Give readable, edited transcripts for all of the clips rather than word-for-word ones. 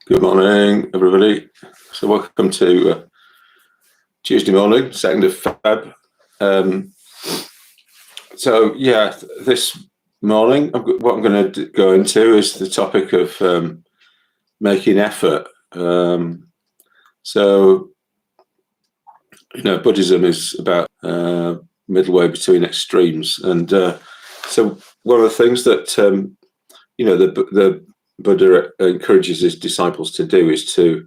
Good morning, everybody. So welcome to Tuesday morning, 2nd of Feb. This morning, what I'm going to go into is the topic of making effort. Buddhism is about middle way between extremes, and so one of the things that the Buddha encourages his disciples to do is to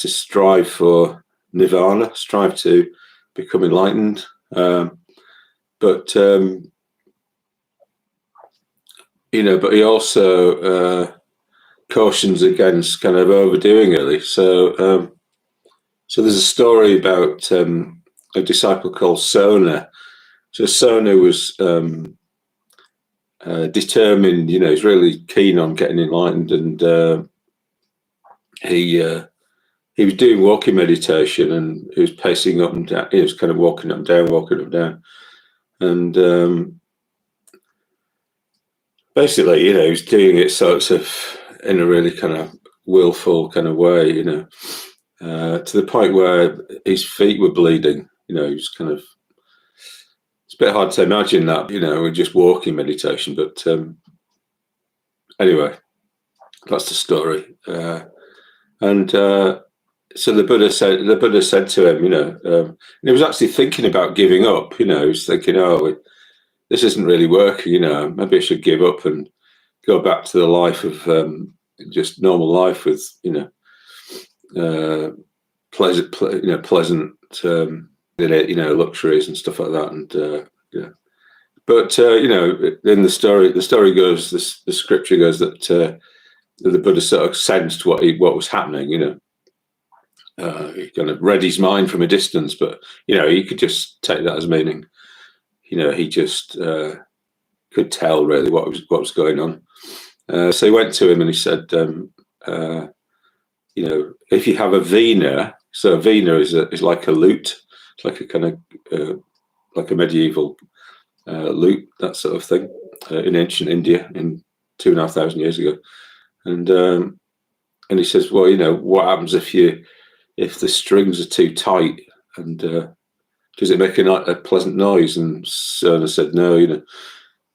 strive for nirvana, strive to become enlightened, but he also cautions against kind of overdoing it. So there's a story about a disciple called Sona. So Sona was determined, he's really keen on getting enlightened, and he was doing walking meditation, and he was pacing up and down. He was kind of walking up and down, and basically, he was doing it sort of in a really kind of willful kind of way, to the point where his feet were bleeding. He was kind of. It's a bit hard to imagine that, we're just walking meditation, but anyway, that's the story. So the Buddha said to him, and he was actually thinking about giving up. He was thinking, this isn't really working. Maybe I should give up and go back to the life of just normal life with pleasant luxuries and stuff like that. And but in the story goes, the scripture goes that the Buddha sort of sensed what was happening. He kind of read his mind from a distance, but he could just take that as meaning. He just could tell really what was going on. So he went to him and he said, if you have a vina, so a vina is like a lute. It's like a kind of like a medieval lute, that sort of thing, in ancient India, in 2,500 years ago. And he says, well, what happens if the strings are too tight, and does it make a pleasant noise? And Sona said no,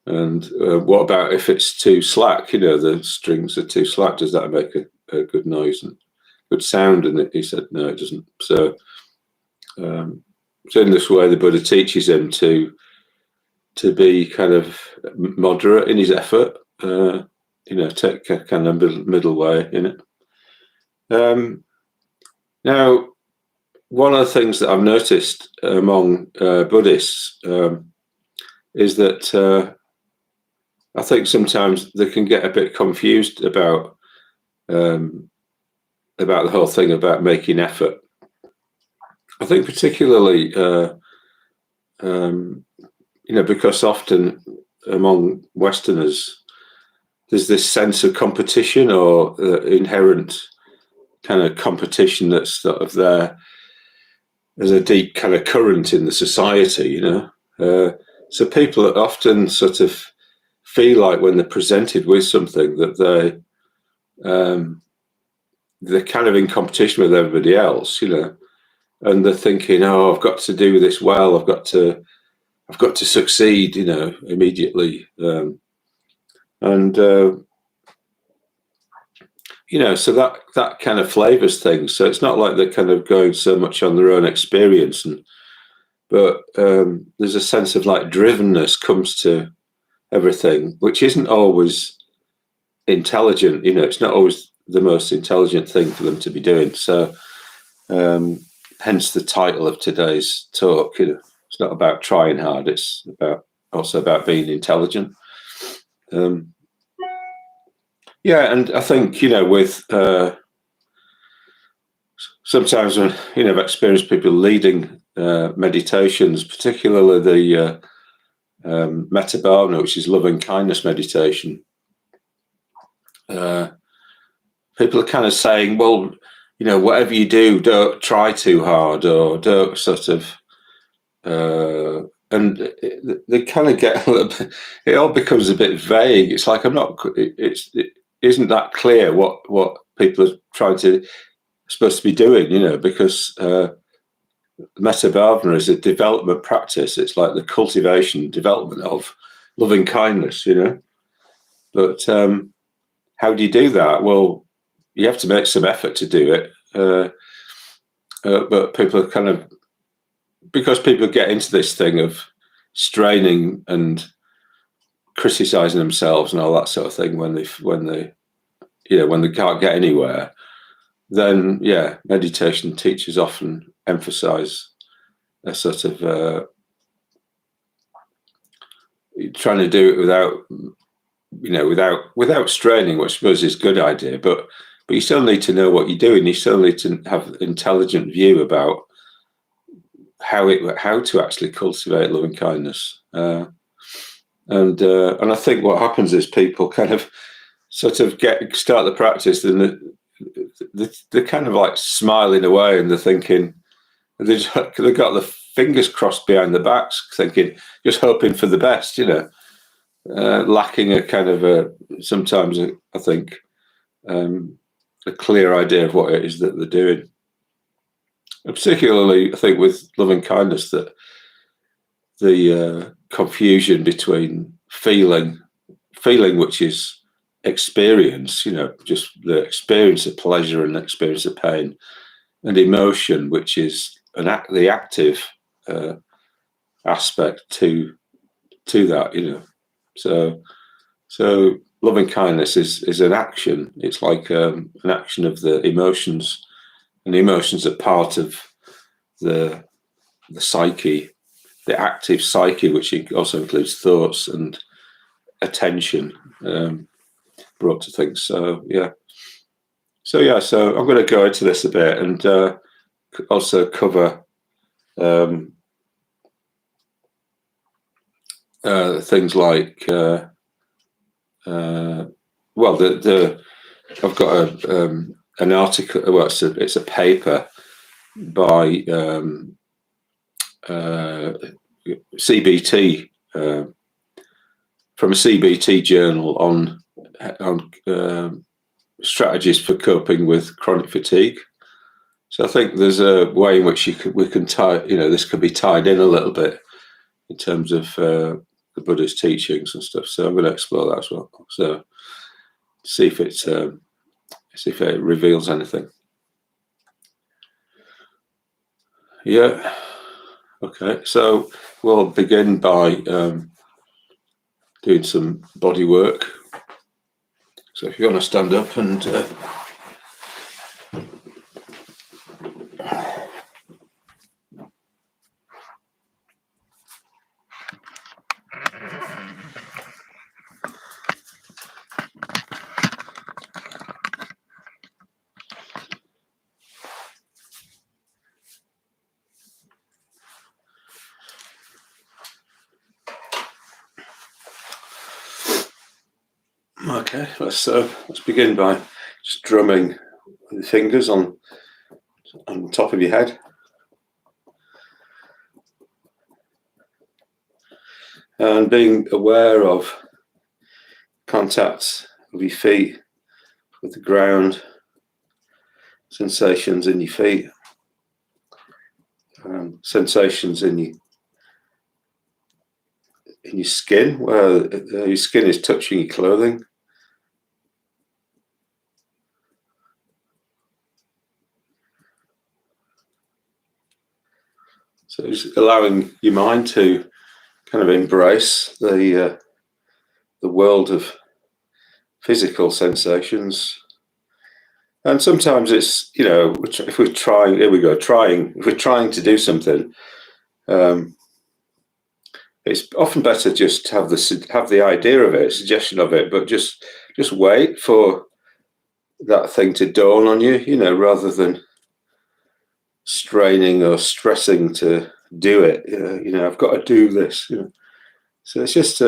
and what about if it's too slack? The strings are too slack. Does that make a good noise and good sound? And he said no, it doesn't. So in this way, the Buddha teaches him to be kind of moderate in his effort, take a kind of middle way in it. Now, one of the things that I've noticed among Buddhists is that I think sometimes they can get a bit confused about the whole thing about making effort. I think particularly, because often among Westerners, there's this sense of competition or inherent kind of competition that's sort of there as a deep kind of current in the society, So people often sort of feel like when they're presented with something that they're kind of in competition with everybody else, and they're thinking, I've got to do this well, I've got to succeed, immediately, so that kind of flavors things. So it's not like they're kind of going so much on their own experience, but there's a sense of like drivenness comes to everything, which isn't always intelligent. It's not always the most intelligent thing for them to be doing. So hence the title of today's talk. It's not about trying hard. It's also about being intelligent. And I think with sometimes when I've experienced people leading meditations, particularly the metta bhavana, which is loving kindness meditation. People are kind of saying, well, whatever you do, don't try too hard, or don't sort of and they kind of get a little bit, it all becomes a bit vague. It's like, it isn't that clear what people are supposed to be doing, because metta bhavana is a development practice. It's like the cultivation, development of loving kindness, But how do you do that? Well, you have to make some effort to do it. But people are because people get into this thing of straining and criticizing themselves and all that sort of thing when they can't get anywhere, then meditation teachers often emphasize a sort of trying to do it without straining, which I suppose is a good idea, but you still need to know what you're doing. You still need to have an intelligent view about how to actually cultivate loving kindness. And I think what happens is people kind of sort of start the practice, and they're kind of like smiling away, and they're thinking they've got the fingers crossed behind their backs, thinking, just hoping for the best, lacking a kind of sometimes I think a clear idea of what it is that they're doing. And particularly, I think with loving kindness, that the confusion between feeling, which is experience, just the experience of pleasure and the experience of pain, and emotion, which is the active aspect to that, So loving kindness is an action. It's like an action of the emotions, and the emotions are part of the psyche, the active psyche, which also includes thoughts and attention brought to things. So I'm going to go into this a bit and also cover things like I've got an article. Well, it's a paper by CBT from a CBT journal on strategies for coping with chronic fatigue. So I think there's a way in which we can tie. This could be tied in a little bit in terms of the Buddha's teachings and stuff. So I'm going to explore that as well. So see if it reveals anything. Yeah. Okay. So we'll begin by doing some body work. So if you want to stand up and okay, let's begin by just drumming the fingers on the top of your head. And being aware of contact of your feet with the ground, sensations in your feet, sensations in your skin, where your skin is touching your clothing. So just allowing your mind to kind of embrace the world of physical sensations. And sometimes it's, if we're trying, if we're trying to do something, it's often better just to have the idea of it, suggestion of it, but just wait for that thing to dawn on you, rather than straining or stressing to do it. I've got to do this. So it's just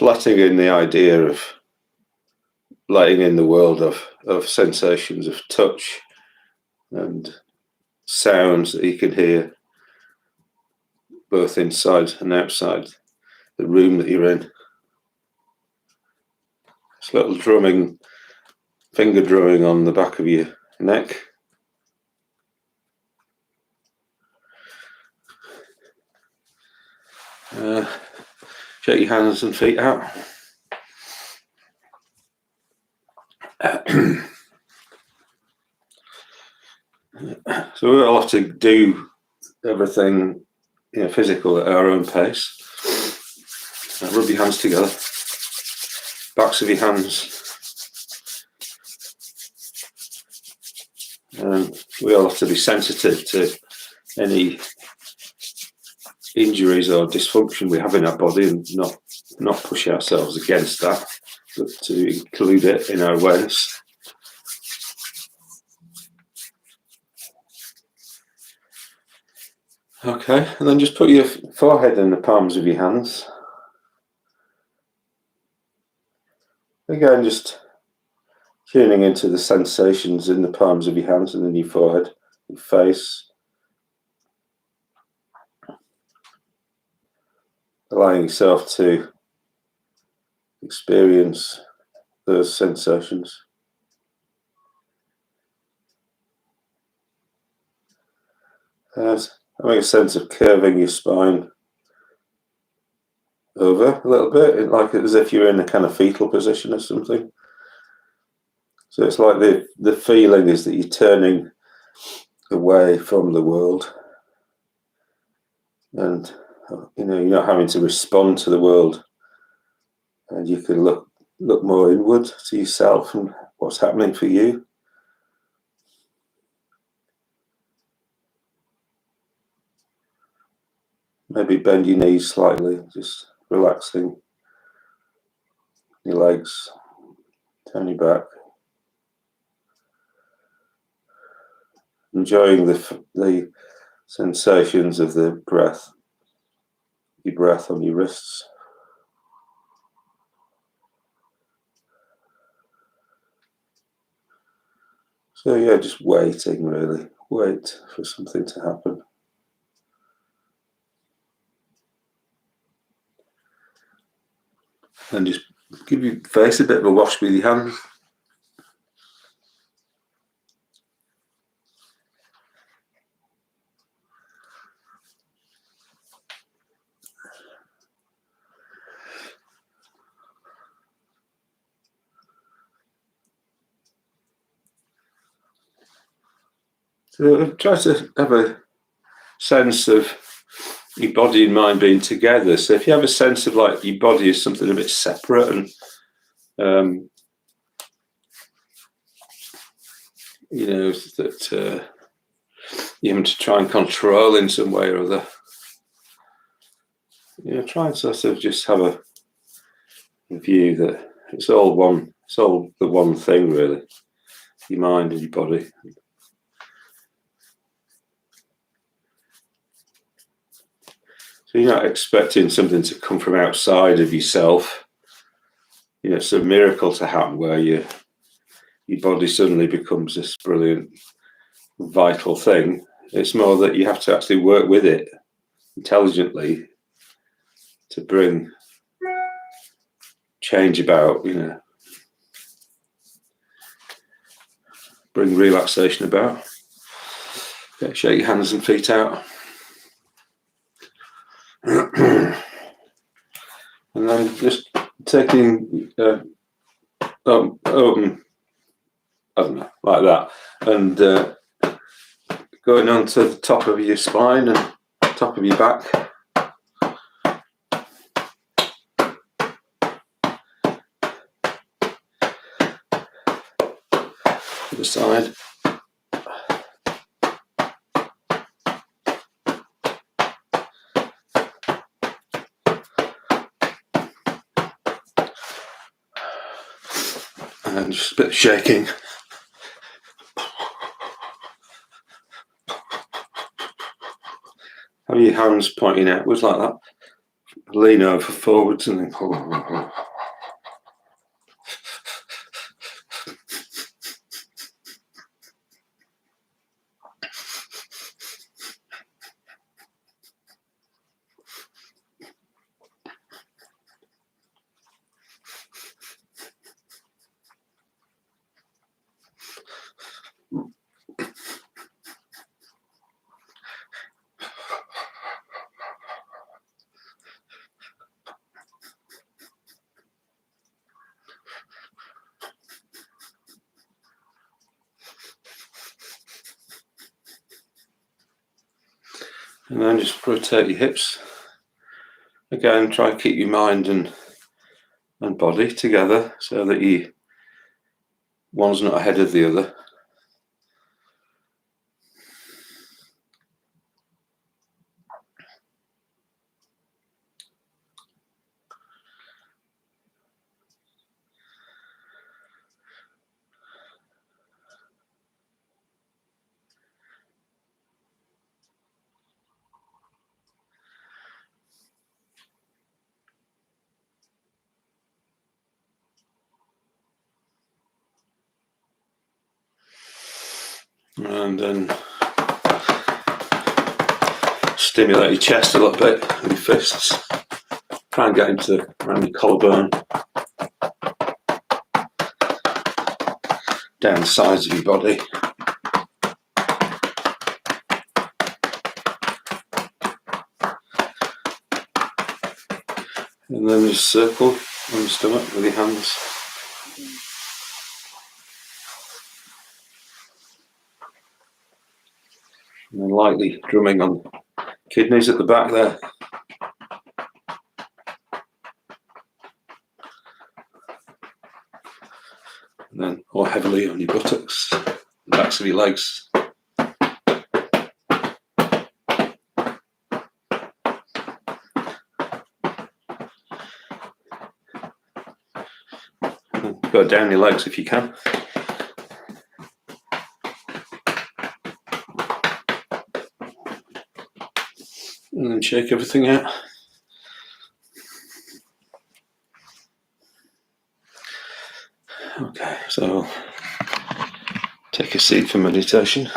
letting in the idea of letting in the world of sensations of touch and sounds that you can hear both inside and outside the room that you're in. Just little drumming, finger drumming on the back of your neck. Shake your hands and feet out. So we all have to do everything, physical at our own pace. Rub your hands together, backs of your hands. We all have to be sensitive to any injuries or dysfunction we have in our body and not push ourselves against that, but to include it in our awareness. Okay, and then just put your forehead in the palms of your hands. Again, just tuning into the sensations in the palms of your hands and in your forehead, your face. Allowing yourself to experience those sensations. Having a sense of curving your spine over a little bit, like as if you're in a kind of fetal position or something. So it's like the feeling is that you're turning away from the world, and you're not having to respond to the world, and you can look more inward to yourself and what's happening for you. Maybe bend your knees slightly, just relaxing your legs, turn your back. Enjoying the sensations of the breath, your breath on your wrists. So yeah, just waiting really, wait for something to happen. And just give your face a bit of a wash with your hands. So try to have a sense of your body and mind being together. So if you have a sense of like your body is something a bit separate and that you're having to try and control in some way or other, try and sort of just have a view that it's all the one thing really, your mind and your body. So you're not expecting something to come from outside of yourself, some miracle to happen where your body suddenly becomes this brilliant, vital thing. It's more that you have to actually work with it intelligently to bring change about, bring relaxation about. Okay, shake your hands and feet out. And then just taking, I don't know, like that, and going on to the top of your spine and top of your back. The side. And just a bit of shaking. Have your hands pointing outwards like that. Lean over forwards and then And then just rotate your hips. Again, try to keep your mind and body together so that one's not ahead of the other. And then stimulate your chest a little bit with your fists. Try and get into around your collarbone, down the sides of your body. And then just circle on your stomach with your hands. And then lightly drumming on kidneys at the back there. And then more heavily on your buttocks, the backs of your legs. Go down your legs if you can. And then shake everything out. Okay, so take a seat for meditation.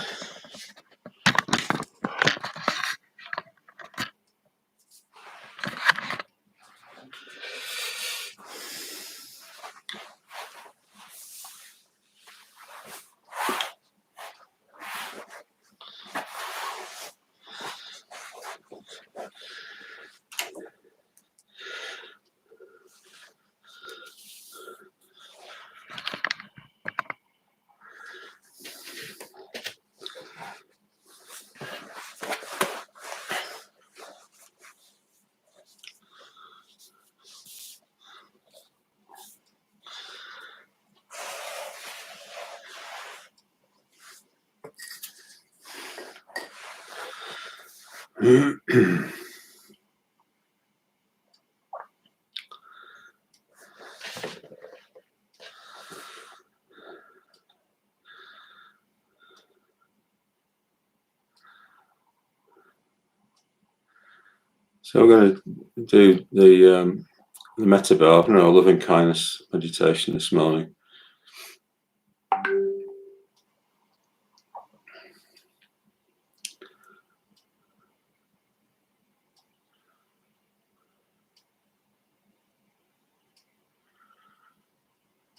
So we're going to do the metta bhavana, or loving kindness meditation this morning.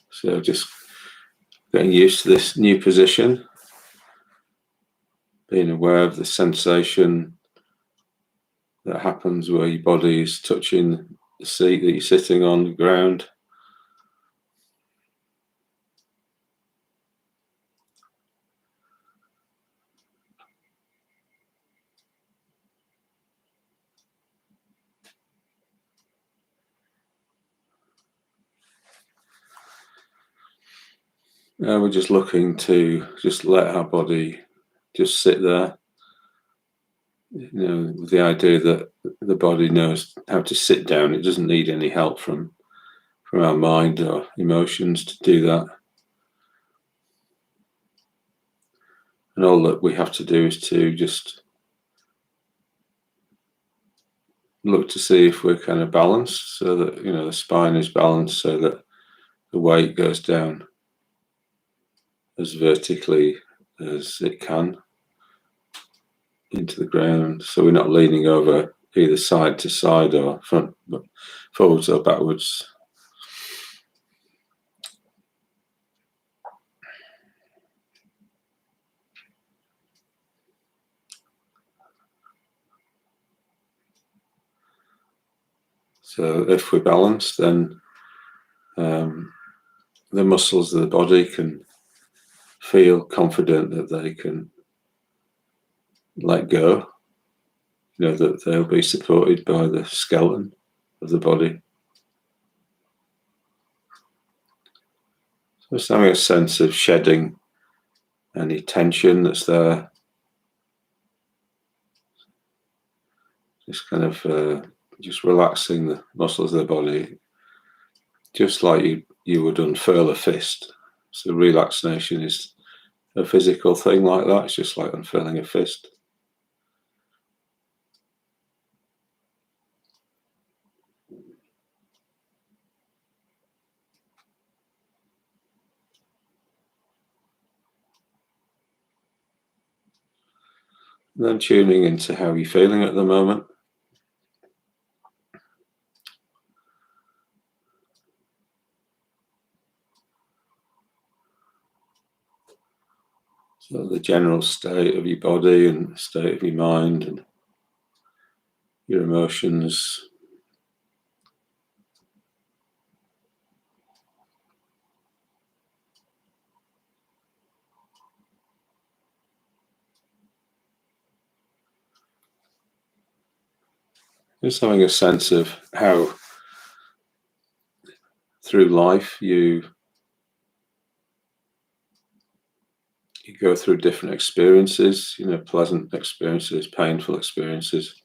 So just getting used to this new position, being aware of the sensation that happens where your body is touching the seat that you're sitting on, the ground. We're just looking to just let our body just sit there, with the idea that the body knows how to sit down. It doesn't need any help from our mind or emotions to do that. And all that we have to do is to just look to see if we're kind of balanced, so that the spine is balanced, so that the weight goes down as vertically as it can into the ground, so we're not leaning over either side to side or front, but forwards or backwards. So if we're balanced, then the muscles of the body can feel confident that they can let go that they'll be supported by the skeleton of the body. So just having a sense of shedding any tension that's there. Just kind of just relaxing the muscles of the body, just like you would unfurl a fist. So relaxation is a physical thing like that. It's just like unfurling a fist. And then tuning into how you're feeling at the moment. So the general state of your body and the state of your mind and your emotions. Just having a sense of how through life you go through different experiences, pleasant experiences, painful experiences.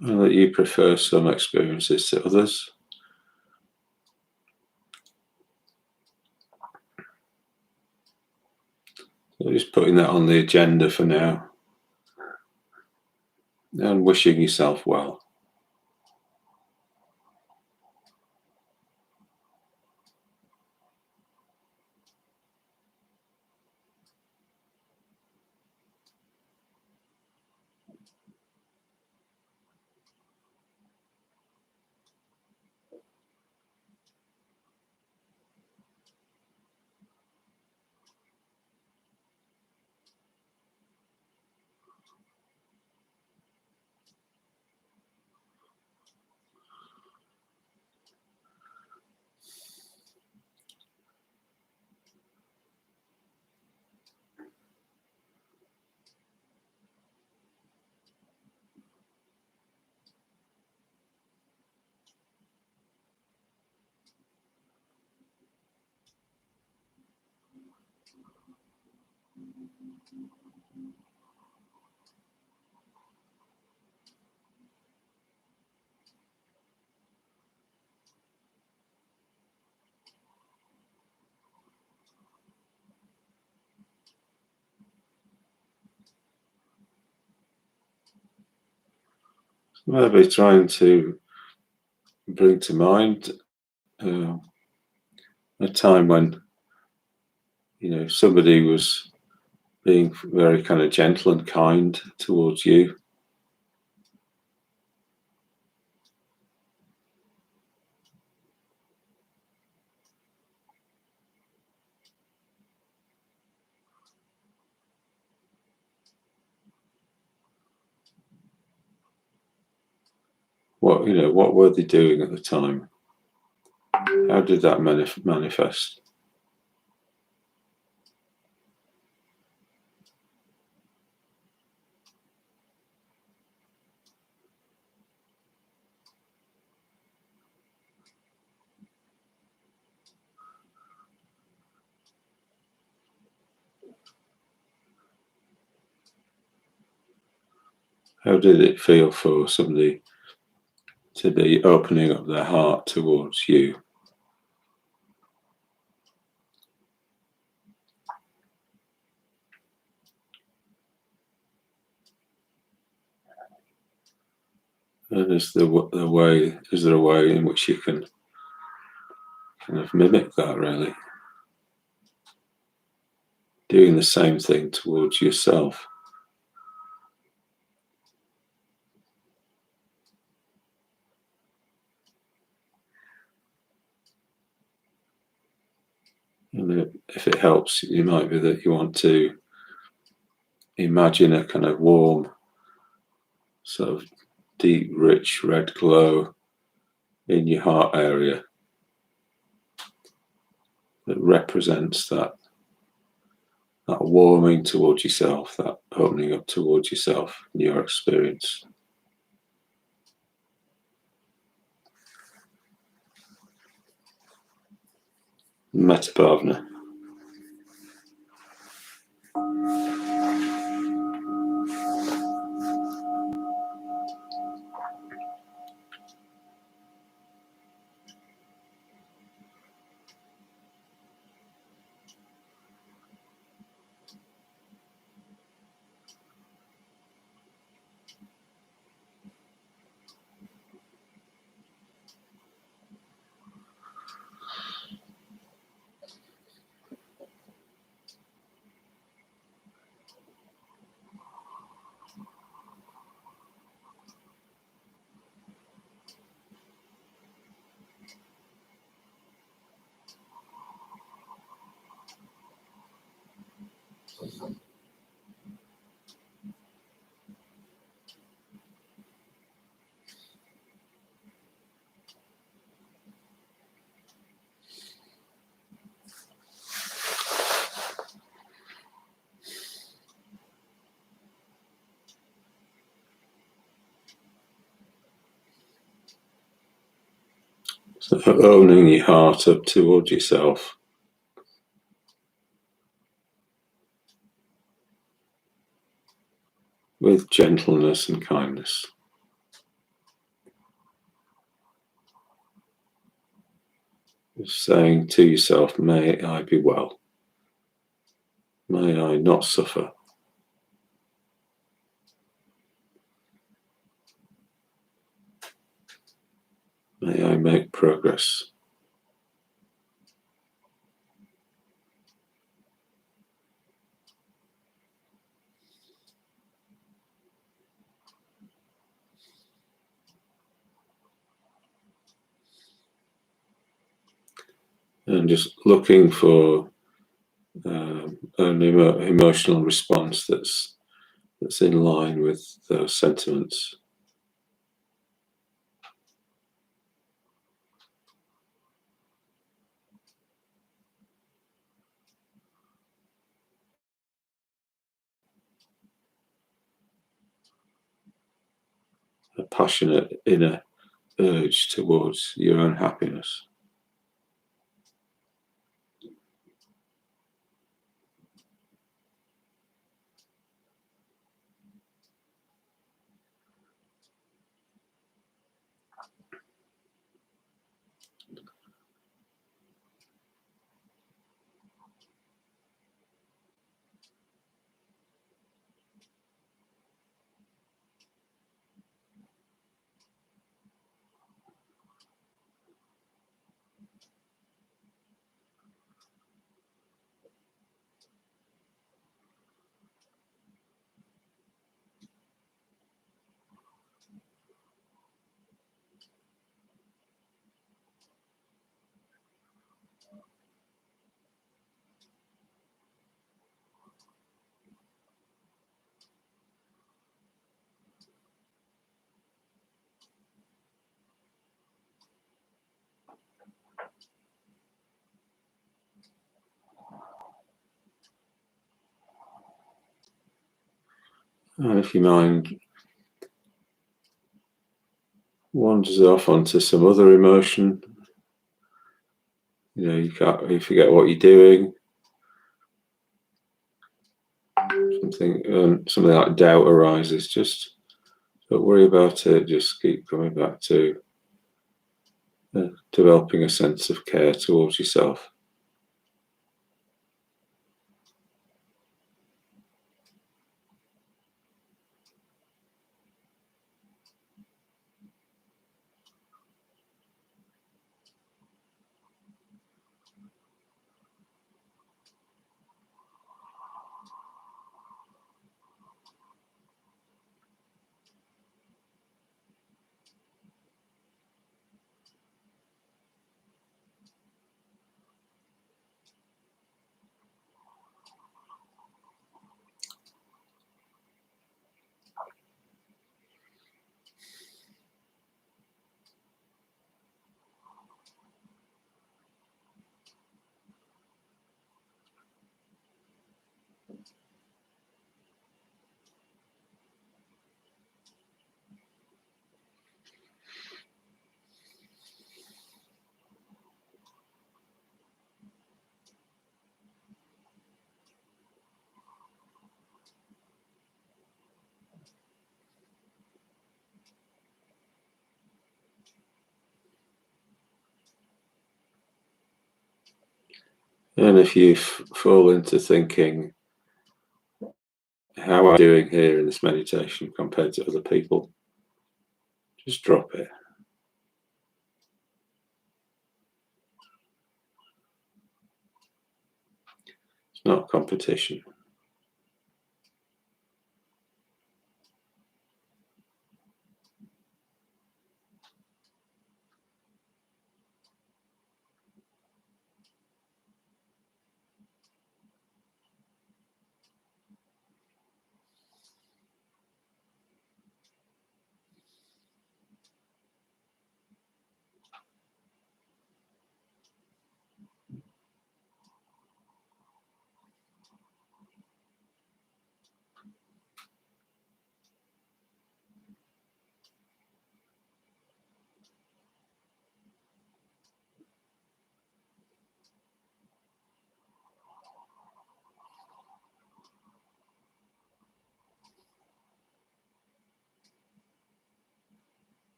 And that you prefer some experiences to others. So just putting that on the agenda for now. And wishing yourself well. Maybe trying to bring to mind a time when somebody was being very kind of gentle and kind towards you. What were they doing at the time? How did that manifest? How did it feel for somebody to be opening up their heart towards you? And is there a way in which you can kind of mimic that, really? Doing the same thing towards yourself. And if it helps, it might be that you want to imagine a kind of warm, sort of deep, rich red glow in your heart area that represents that warming towards yourself, that opening up towards yourself in your experience. Metta bhavana. So opening your heart up towards yourself. With gentleness and kindness. Just saying to yourself, may I be well. May I not suffer. May I make progress. And just looking for an emotional response that's in line with those sentiments. A passionate inner urge towards your own happiness. And if your mind wanders off onto some other emotion, you forget what you're doing, something like doubt arises, just don't worry about it, just keep coming back to developing a sense of care towards yourself. And if you fall into thinking, how am I doing here in this meditation compared to other people, just drop it. It's not competition.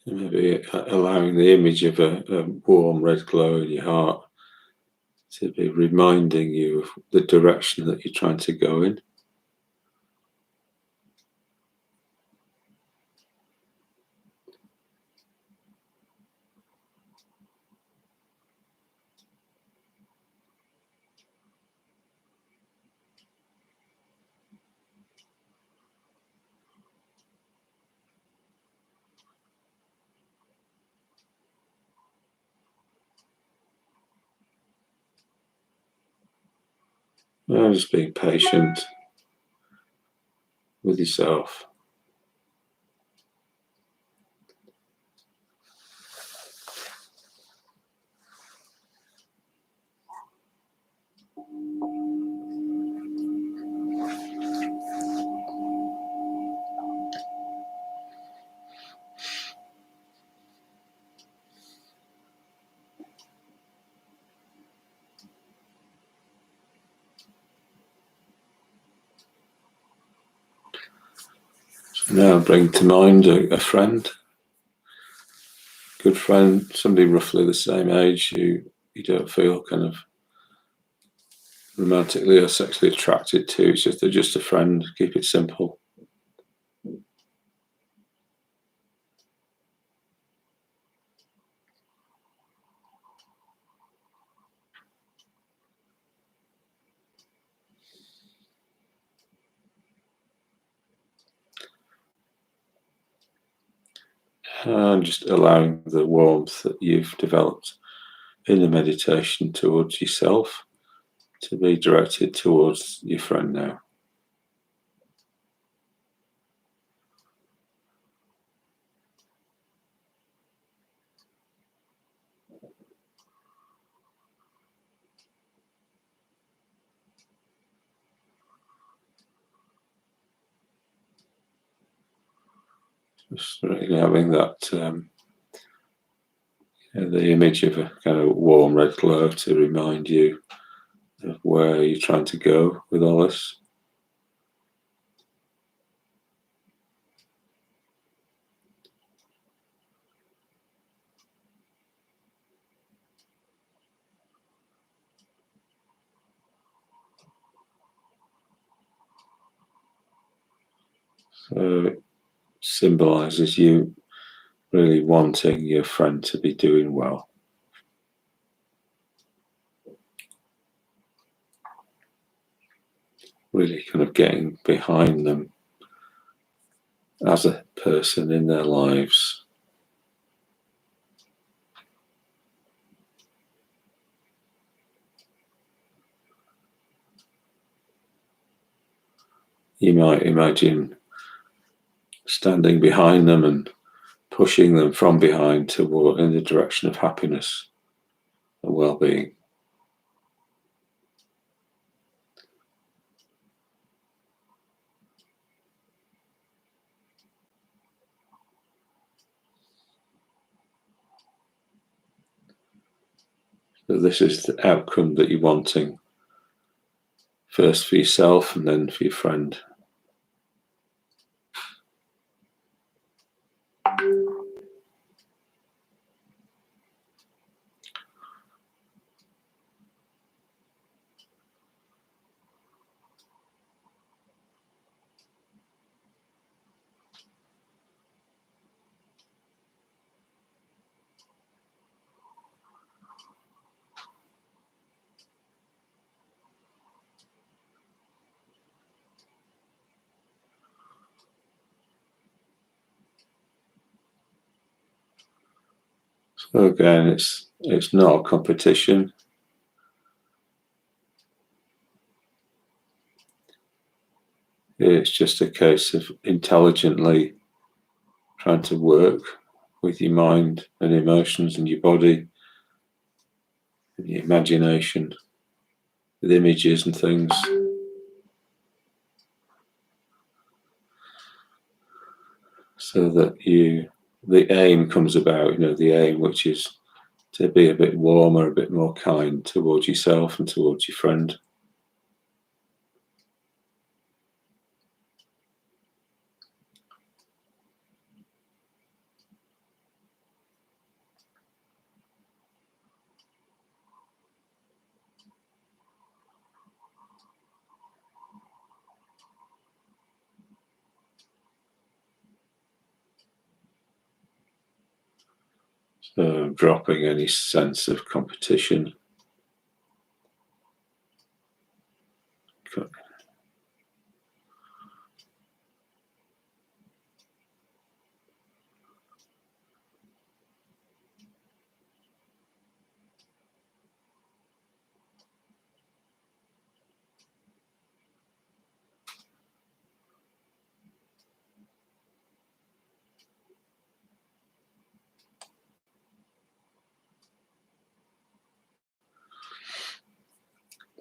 Maybe allowing the image of a warm red glow in your heart to be reminding you of the direction that you're trying to go in. And just being patient with yourself. Now bring to mind a friend, good friend, somebody roughly the same age who you don't feel kind of romantically or sexually attracted to. It's just they're just a friend. Keep it simple. And just allowing the warmth that you've developed in the meditation towards yourself to be directed towards your friend now. Just really having that, the image of a kind of warm red glow to remind you of where you're trying to go with all this. So it symbolises you really wanting your friend to be doing well. Really kind of getting behind them as a person in their lives. You might imagine standing behind them and pushing them from behind toward in the direction of happiness and well-being. So this is the outcome that you're wanting, first for yourself and then for your friend. So again, it's not a competition. It's just a case of intelligently trying to work with your mind and emotions and your body and your imagination with images and things. So that the aim comes about, the aim which is to be a bit warmer, a bit more kind towards yourself and towards your friend. So dropping any sense of competition.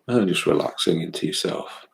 And just relaxing into yourself.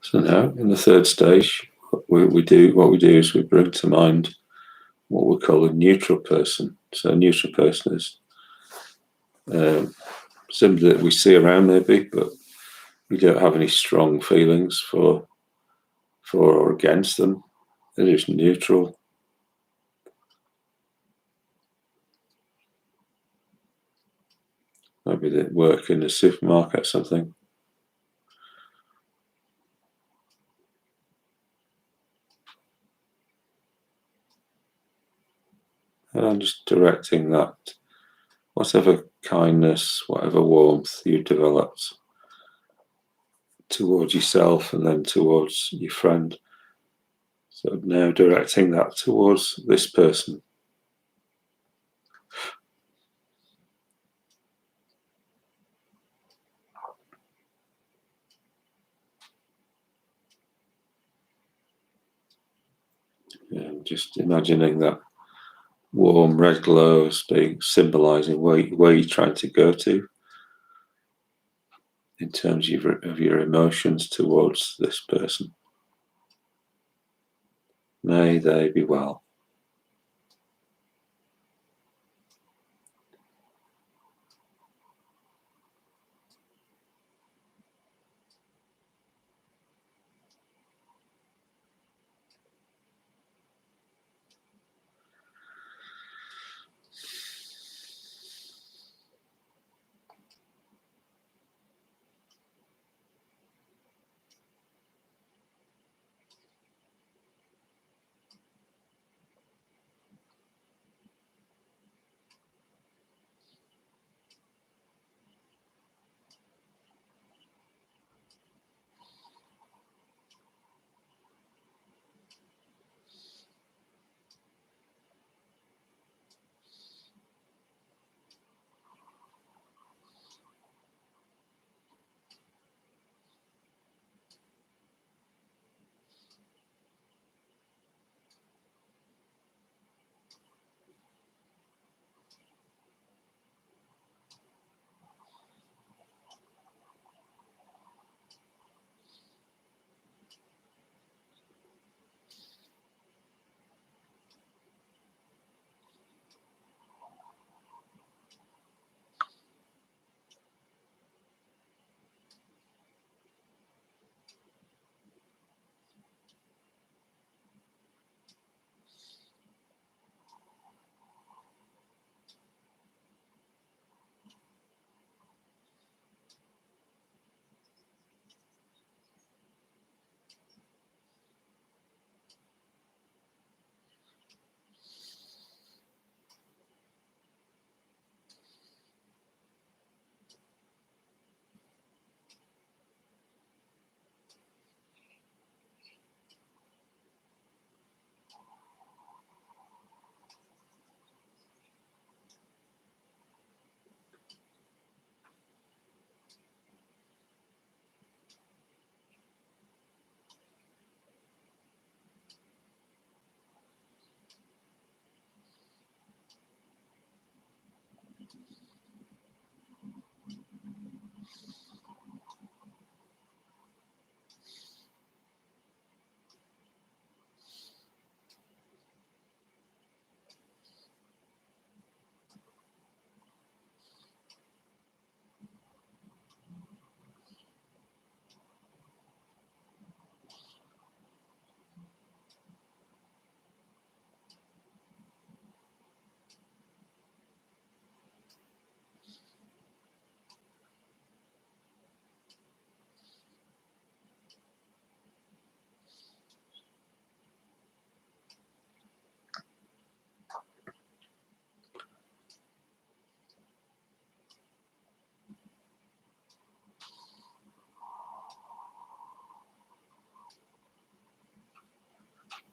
So now, in the third stage, what we do is we bring to mind what we call a neutral person. So a neutral person is somebody that we see around maybe, but we don't have any strong feelings for or against them. They're just neutral. Maybe they work in a supermarket or something. And I'm just directing that, whatever kindness, whatever warmth you've developed towards yourself and then towards your friend. So now directing that towards this person. Just imagining that warm red glow as being symbolizing where you're trying to go to in terms of your emotions towards this person. May they be well.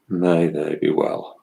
May they be well.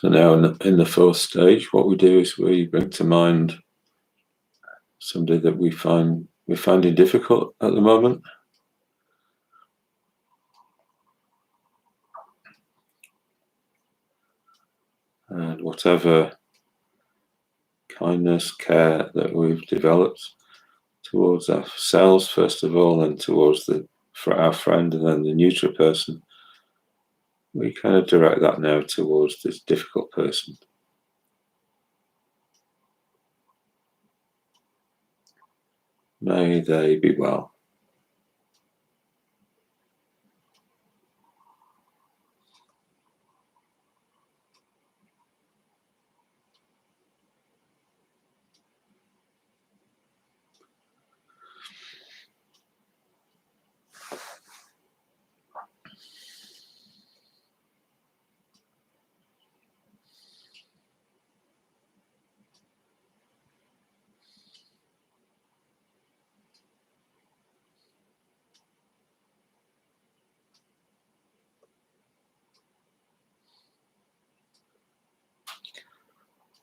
So now in the fourth stage, what we do is we bring to mind somebody that we're finding difficult at the moment. And whatever kindness, care that we've developed towards ourselves, first of all, and towards for our friend, and then the neutral person, we kind of direct that now towards this difficult person. May they be well.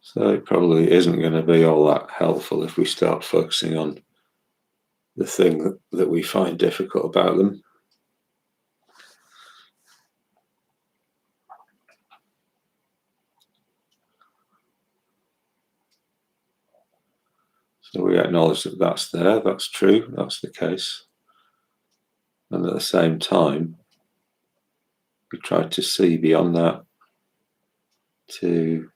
So it probably isn't going to be all that helpful if we start focusing on the thing that we find difficult about them. So we acknowledge that that's there, that's true, that's the case. And at the same time, we try to see beyond that to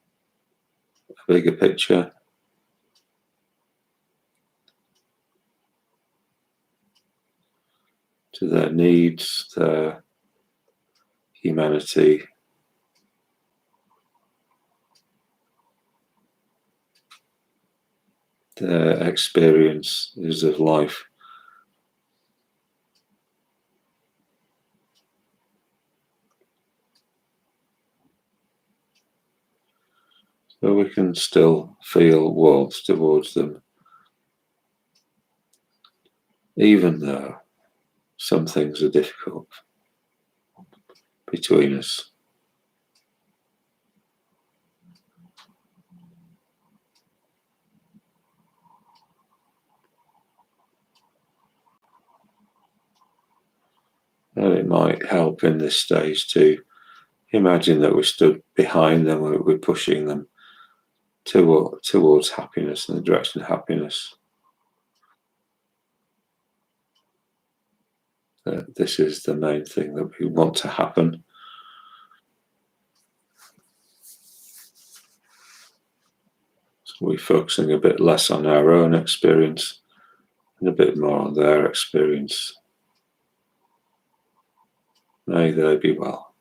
a bigger picture, to their needs, their humanity, their experiences of life. So we can still feel warmth towards them, even though some things are difficult between us. And it might help in this stage to imagine that we're stood behind them, we're pushing them towards happiness, in the direction of happiness. This is the main thing that we want to happen. So we're focusing a bit less on our own experience and a bit more on their experience. May they be well.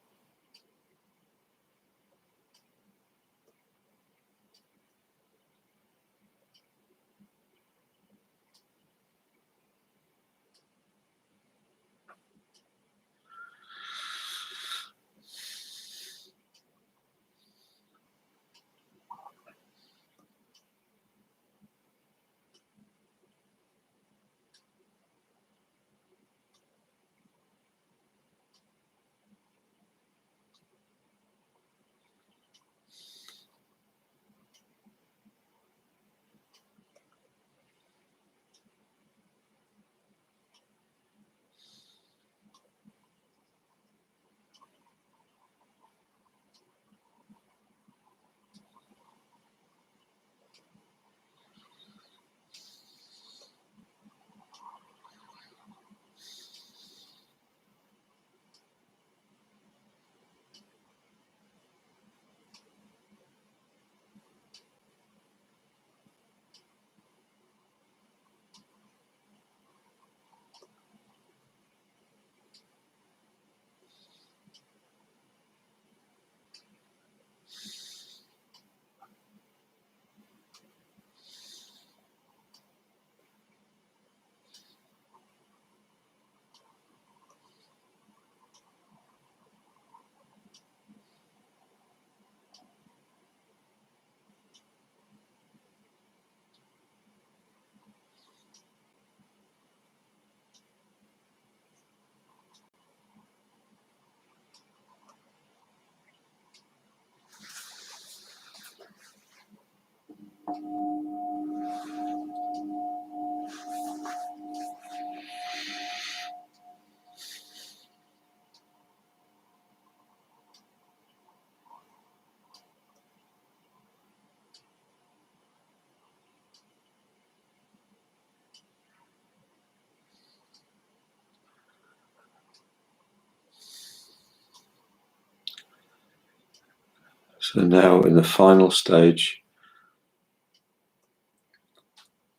So now in the final stage,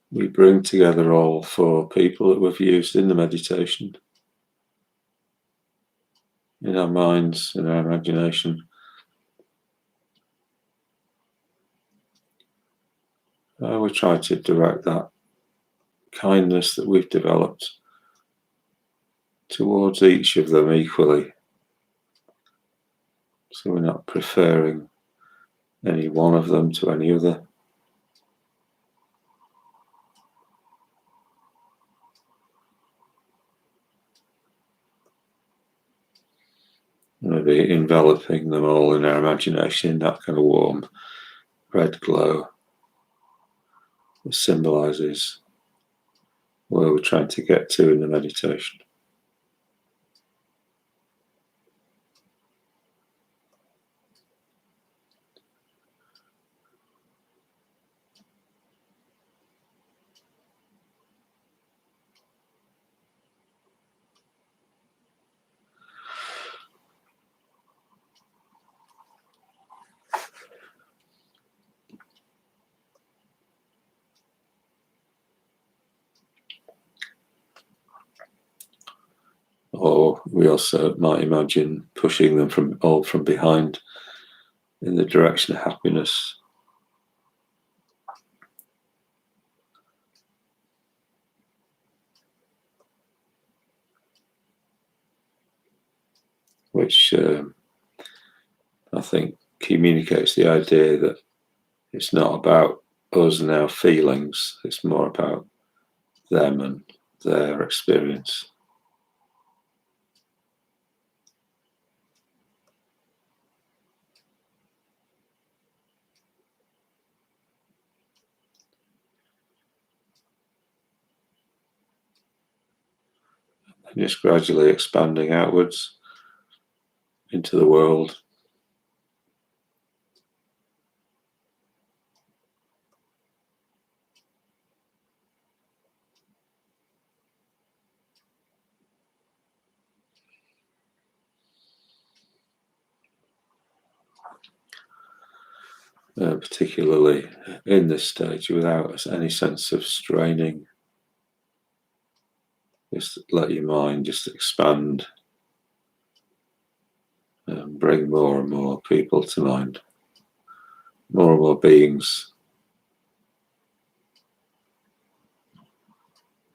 we bring together all 4 people that we've used in the meditation, in our minds, in our imagination. We try to direct that kindness that we've developed towards each of them equally. So we're not preferring any one of them to any other. Maybe enveloping them all in our imagination in that kind of warm red glow that symbolises where we're trying to get to in the meditation. Or we also might imagine pushing them from behind in the direction of happiness. Which I think communicates the idea that it's not about us and our feelings, it's more about them and their experience. And just gradually expanding outwards into the world. Particularly in this stage, without any sense of straining. Just let your mind just expand and bring more and more people to mind, more and more beings.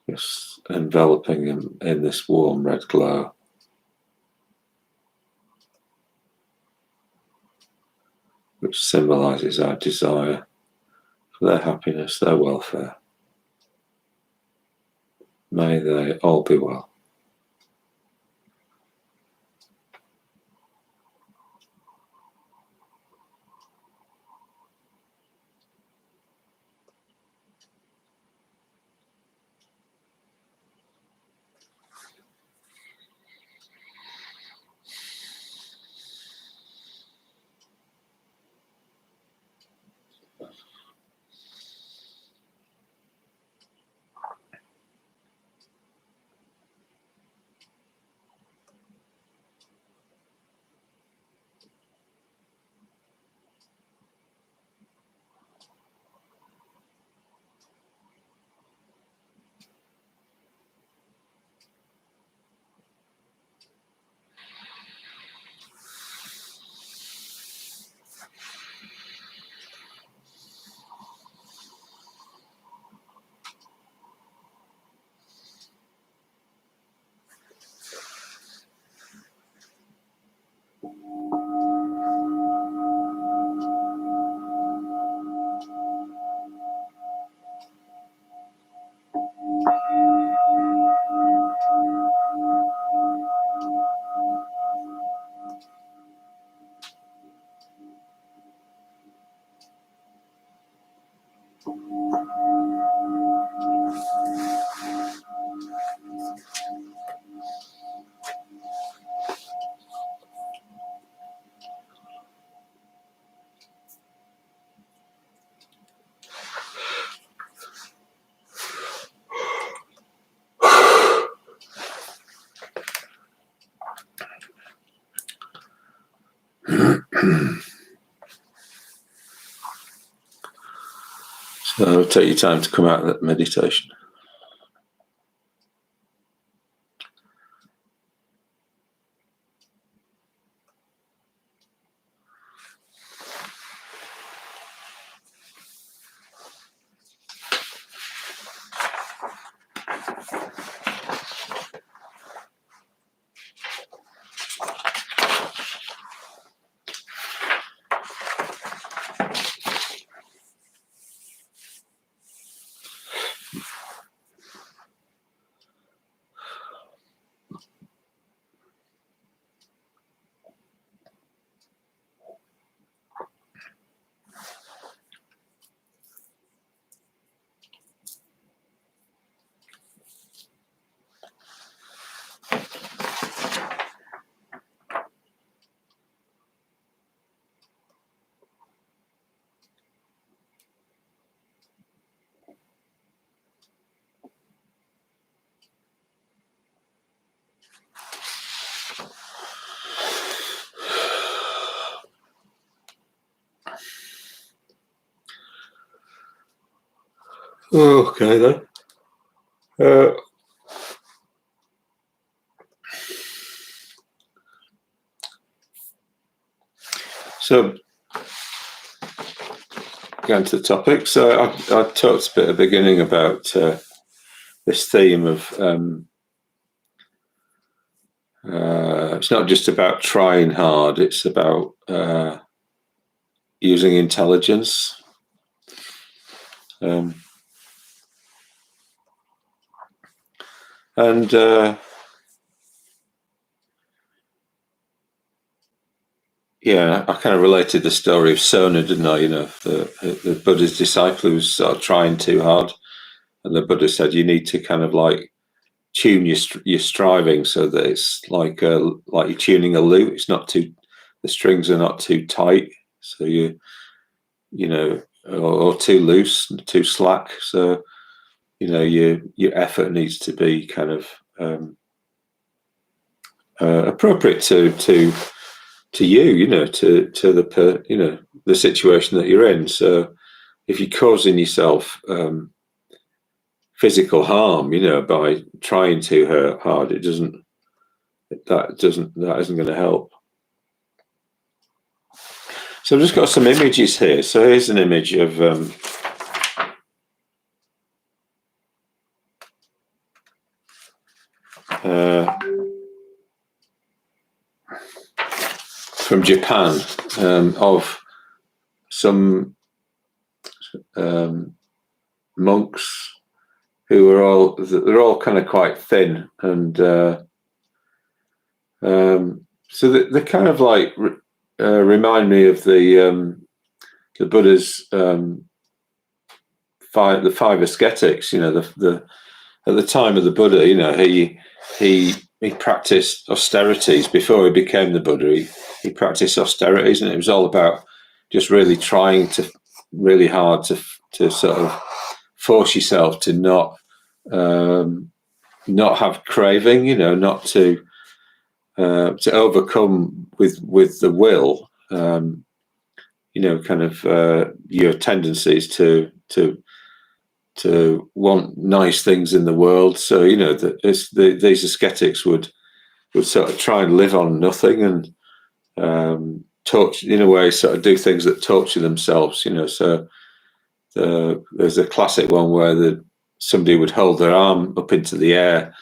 Just enveloping them in this warm red glow. Which symbolises our desire for their happiness, their welfare. May they all be well. Take your time to come out of that meditation. Okay then. So, going to the topic. So, I talked a bit at the beginning about this theme of it's not just about trying hard; it's about using intelligence. And yeah, I kind of related the story of Sona, didn't I? You know, the Buddha's disciple who was sort of trying too hard, and the Buddha said, "You need to kind of like tune your striving so that it's like you're tuning a lute. It's not too, the strings are not too tight, so you know, or too loose, too slack. So you know, your effort needs to be kind of appropriate to you know, to the you know, the situation that you're in. So if you're causing yourself physical harm, you know, by trying too hard, that isn't going to help. So I've just got some images here. So here's an image of from Japan, of some monks who are they're all kind of quite thin, and so they kind of like remind me of the Buddha's the five ascetics. You know, the at the time of the Buddha, you know, he practiced austerities before he became the Buddha. He practiced austerities, and it was all about just really trying to really hard to sort of force yourself to not have craving, you know, not to overcome with the will, you know, kind of your tendencies to want nice things in the world. So you know, these ascetics would sort of try and live on nothing, and torture, in a way, sort of do things that torture themselves. You know, so there's a classic one where somebody would hold their arm up into the air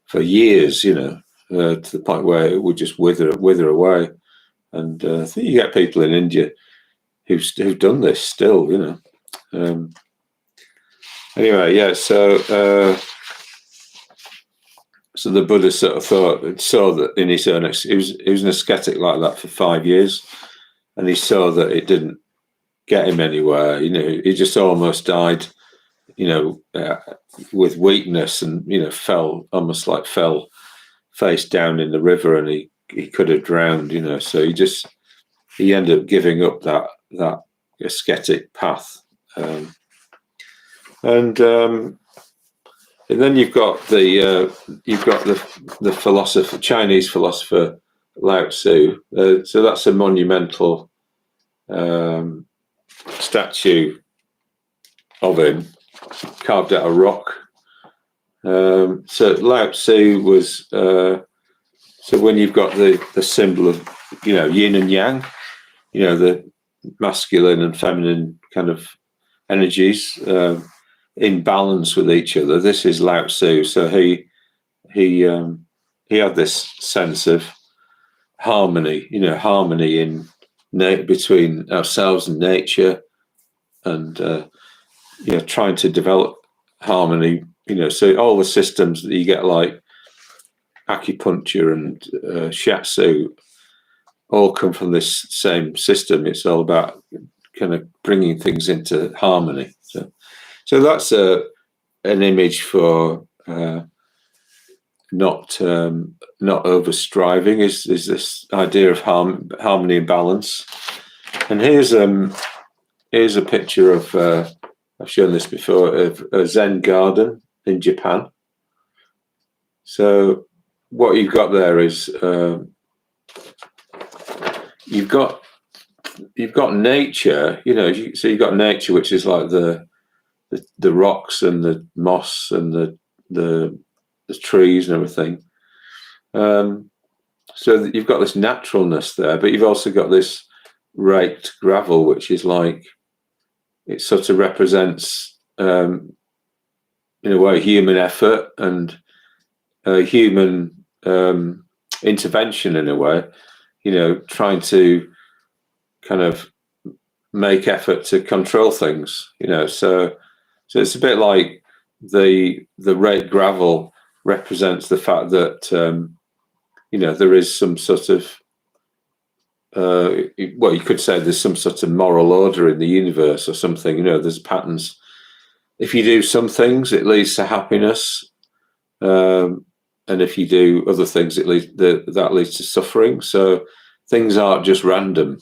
for years, you know, to the point where it would just wither away. And I think you get people in India who've done this still, you know. Anyway, yeah. So the Buddha sort of saw that in his own, he was an ascetic like that for 5 years, and he saw that it didn't get him anywhere. You know, he just almost died, you know, with weakness, and you know, fell face down in the river, and he could have drowned. You know, so he ended up giving up that ascetic path, and then you've got the philosopher, Chinese philosopher Lao Tsu. So that's a monumental statue of him, carved out of rock. So Lao Tsu was, so when you've got the symbol of, yin and yang, the masculine and feminine kind of energies in balance with each other. This is Lao Tsu. So he had this sense of harmony, harmony in between ourselves and nature, and trying to develop harmony. So all the systems that you get, like acupuncture and shiatsu, all come from this same system. It's all about kind of bringing things into harmony. So that's an image for not over striving. Is this idea of harmony and balance? And here's a picture of I've shown this before, of a Zen Garden in Japan. So what you've got there is you've got nature, so you've got nature, which is like the rocks and the moss and the trees and everything. So you've got this naturalness there, but you've also got this raked gravel, which is like, it sort of represents, in a way, human effort and human intervention, in a way, trying to kind of make effort to control things, so it's a bit like the raked gravel represents the fact that there is some sort of you could say there's some sort of moral order in the universe or something. There's patterns. If you do some things, it leads to happiness, and if you do other things, that leads to suffering. So things aren't just random.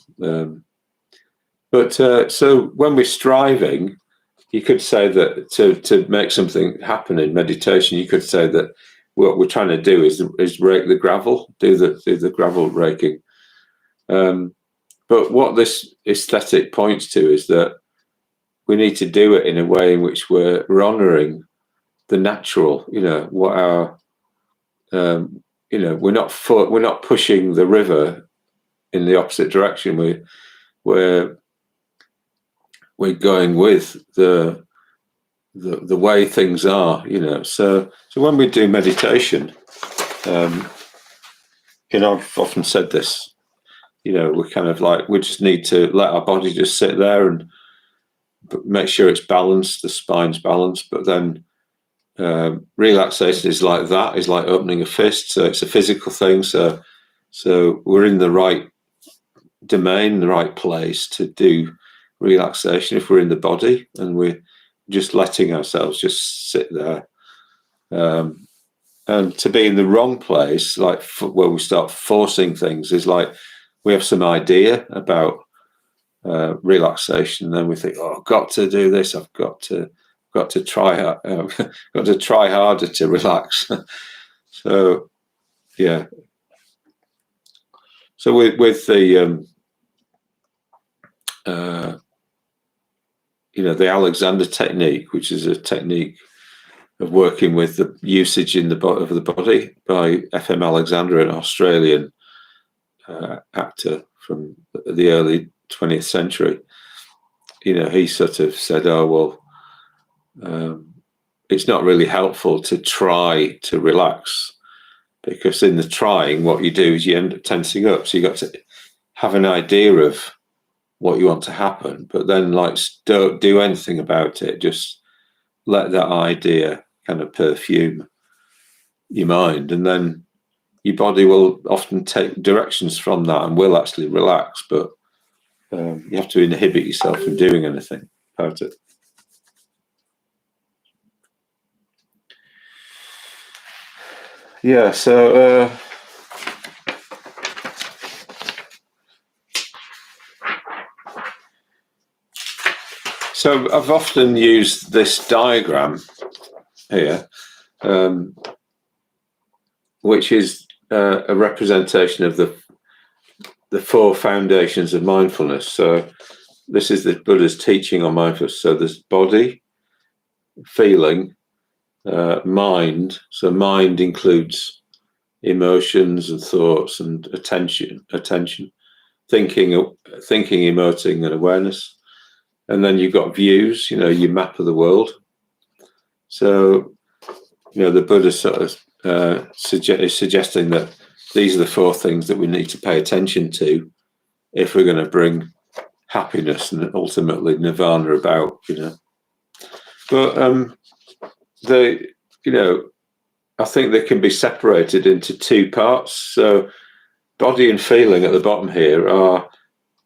But so when we're striving, you could say that to make something happen in meditation, you could say that what we're trying to do is rake the gravel, do the gravel raking. But what this aesthetic points to is that we need to do it in a way in which we're honouring the natural. What our we're not pushing the river in the opposite direction. We're going with the way things are. So when we do meditation, I've often said this. We're kind of like, we just need to let our body just sit there and make sure it's balanced, the spine's balanced. But then relaxation is like that, is like opening a fist. So it's a physical thing. So we're in the right domain, the right place to do relaxation if we're in the body, and we're just letting ourselves just sit there. And to be in the wrong place, like where we start forcing things, is like we have some idea about relaxation, and then we think, "Oh, I've got to do this. I've got to try. Got to try harder to relax." So, yeah. So with the the Alexander technique, which is a technique of working with the usage of the body by F.M. Alexander, an Australian actor from the early 20th century. He sort of said, "Oh, well, it's not really helpful to try to relax, because in the trying, what you do is you end up tensing up. So you got to have an idea of what you want to happen, but then don't do anything about it. Just let that idea kind of perfume your mind, and then your body will often take directions from that and will actually relax. But you have to inhibit yourself from doing anything about it." Yeah, so I've often used this diagram here, which is a representation of the four foundations of mindfulness. So this is the Buddha's teaching on mindfulness. So there's body, feeling, mind. So mind includes emotions and thoughts and attention, thinking, emoting, and awareness. And then you've got views, your map of the world. So, the Buddha sort of is suggesting that these are the 4 things that we need to pay attention to if we're going to bring happiness and ultimately nirvana about, But I think they can be separated into 2 parts. So body and feeling at the bottom here are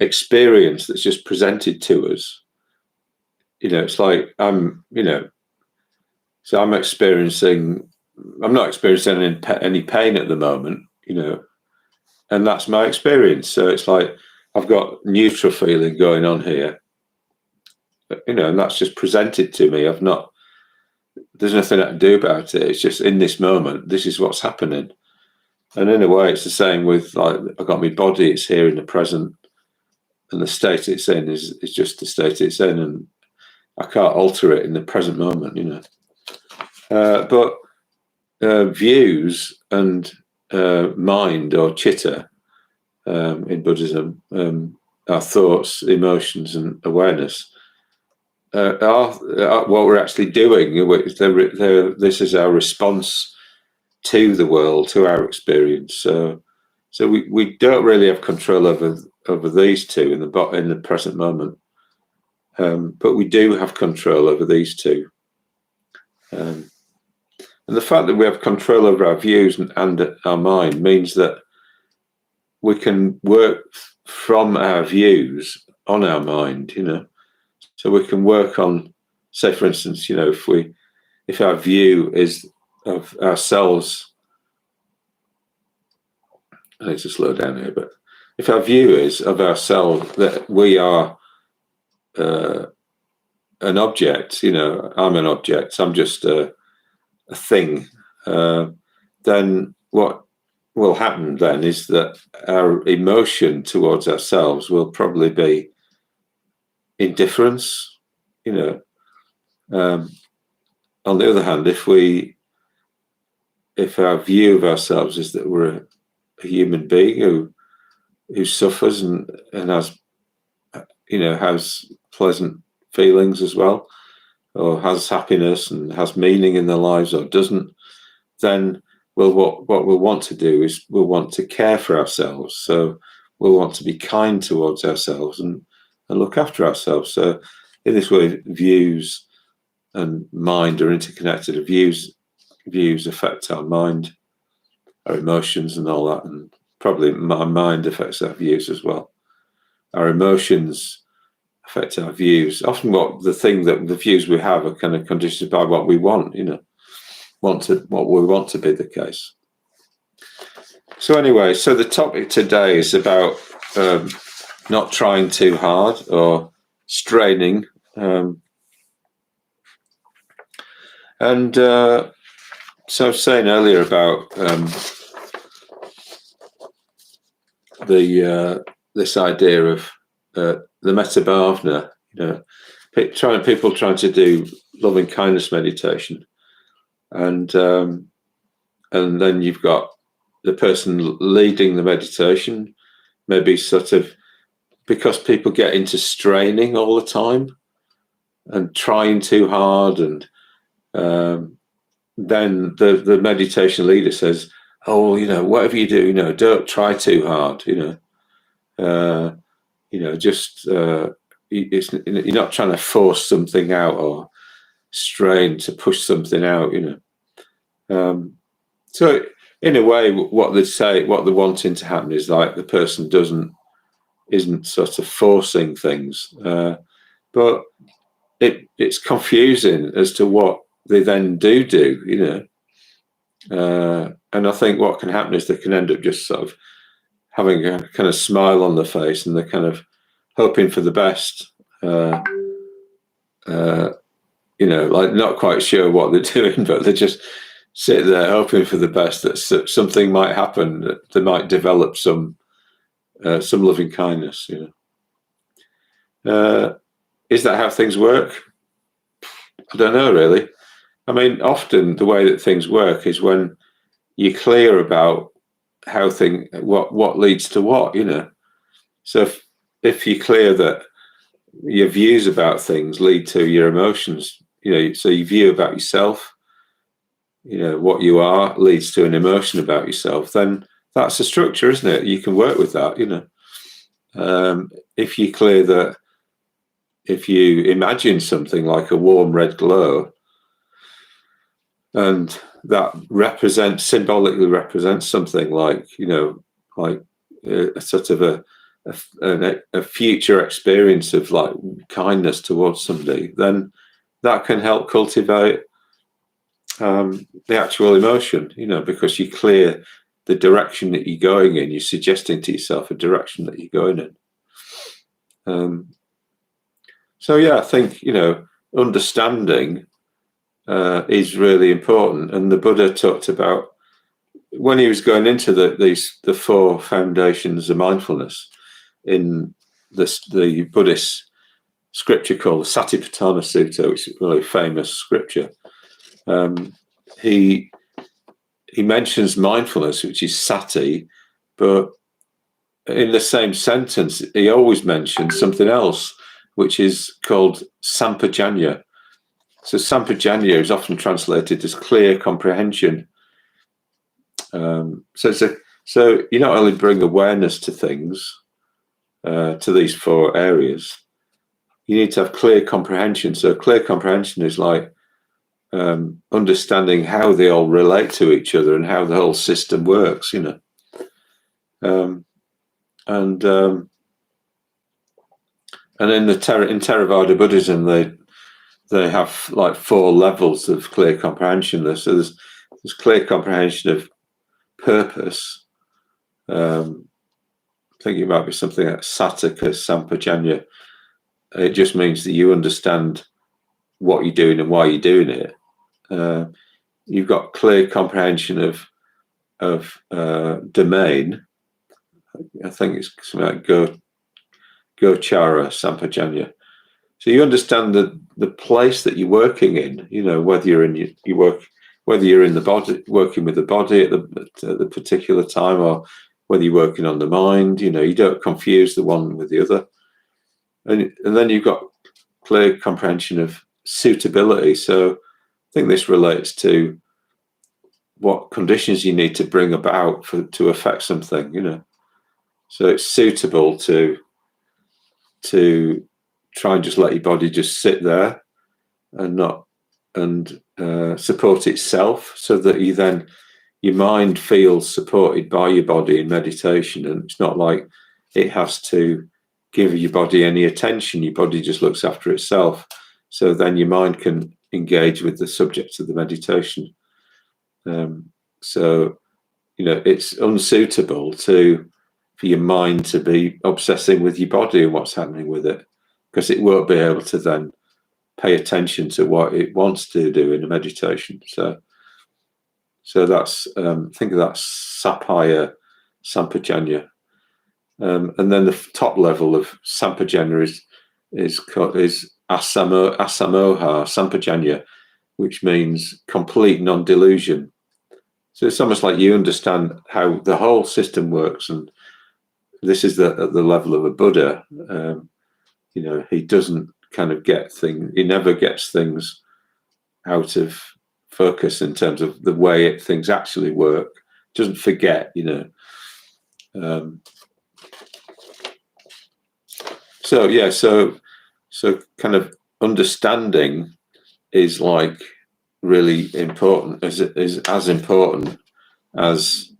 experience that's just presented to us. It's like so I'm not experiencing any pain at the moment, and that's my experience. So it's like I've got neutral feeling going on here, and that's just presented to me. There's nothing I can do about it. It's just in this moment, this is what's happening. And in a way, it's the same with, like, I've got my body, it's here in the present, and the state it's in is just the state it's in, and I can't alter it in the present moment, But views and mind, or chitta, in Buddhism, our thoughts, emotions, and awareness are what we're actually doing. This is our response to the world, to our experience. So we don't really have control over these 2 in the present moment, but we do have control over these 2. And the fact that we have control over our views and our mind means that we can work from our views on our mind, So we can work on, say, for instance, if our view is of ourselves, I need to slow down here, but if our view is of ourselves that we are an object, I'm an object, I'm just a thing, then what will happen then is that our emotion towards ourselves will probably be indifference. On the other hand, if our view of ourselves is that we're a human being who suffers and has pleasant feelings as well, or has happiness and has meaning in their lives, or doesn't, then what we'll want to do is we'll want to care for ourselves. So we'll want to be kind towards ourselves and look after ourselves. So in this way, views and mind are interconnected. Views affect our mind, our emotions, and all that, and probably my mind affects our views as well. Our emotions affect our views. Often, the views we have are kind of conditioned by what we want, what we want to be the case. So anyway, the topic today is about not trying too hard or straining, and so I was saying earlier about this idea of the metta bhavana, people trying to do loving kindness meditation, and then you've got the person leading the meditation, maybe sort of, because people get into straining all the time and trying too hard, and then the meditation leader says, "Oh, whatever you do, don't try too hard, just you're not trying to force something out or strain to push something out, So in a way, what they're wanting to happen is like the person isn't sort of forcing things, but it's confusing as to what they then do, and I think what can happen is they can end up just sort of having a kind of smile on their face, and they're kind of hoping for the best, like not quite sure what they're doing, but they just sit there hoping for the best, that something might happen, that they might develop some loving kindness. Is that how things work? I don't know really. I mean, often the way that things work is when you're clear about how what leads to what, you know. So if you're clear that your views about things lead to your emotions, you know, so your view about yourself, you know, what you are leads to an emotion about yourself, then that's a structure, isn't it? You can work with that, you know. If you're clear that if you imagine something like a warm red glow, and that symbolically represents something like, you know, like a sort of a future experience of like kindness towards somebody, then that can help cultivate the actual emotion, you know, because you clear the direction that you're going in. You're suggesting to yourself a direction that you're going in. So yeah, I think, you know, understanding is really important. And the Buddha talked about, when he was going into the four foundations of mindfulness in the Buddhist scripture called the Satipatthana Sutta, which is a really famous scripture. He mentions mindfulness, which is sati, but in the same sentence, he always mentions something else, which is called sampajanya. So sampajanya is often translated as clear comprehension. So you not only bring awareness to things, to these four areas, you need to have clear comprehension. So clear comprehension is like understanding how they all relate to each other and how the whole system works, you know. And in Theravada Buddhism, they have like four levels of clear comprehension. So there's clear comprehension of purpose. I think it might be something like sataka sampajanya. It just means that you understand what you're doing and why you're doing it. You've got clear comprehension of domain. I think it's something like gochara sampajanya. So you understand the place that you're working in. You know, whether you're in whether you're in the body, working with the body at the particular time, or whether you're working on the mind. You know, you don't confuse the one with the other. And then you've got clear comprehension of suitability. So I think this relates to what conditions you need to bring about to affect something, you know. So it's suitable to try and just let your body just sit there and support itself, so that your mind feels supported by your body in meditation, and it's not like it has to give your body any attention. Your body just looks after itself. So then your mind can engage with the subject of the meditation. So, you know, it's unsuitable for your mind to be obsessing with your body and what's happening with it, because it won't be able to then pay attention to what it wants to do in a meditation. So that's think of that sapaya sampajanya. And then the top level of sampajanya is asamoha sampajanya, which means complete non-delusion. So it's almost like you understand how the whole system works, and this is at the level of a Buddha. You know, he doesn't kind of he never gets things out of focus in terms of the way things actually work. Doesn't forget, you know. So yeah, so kind of understanding is like really important, is as important as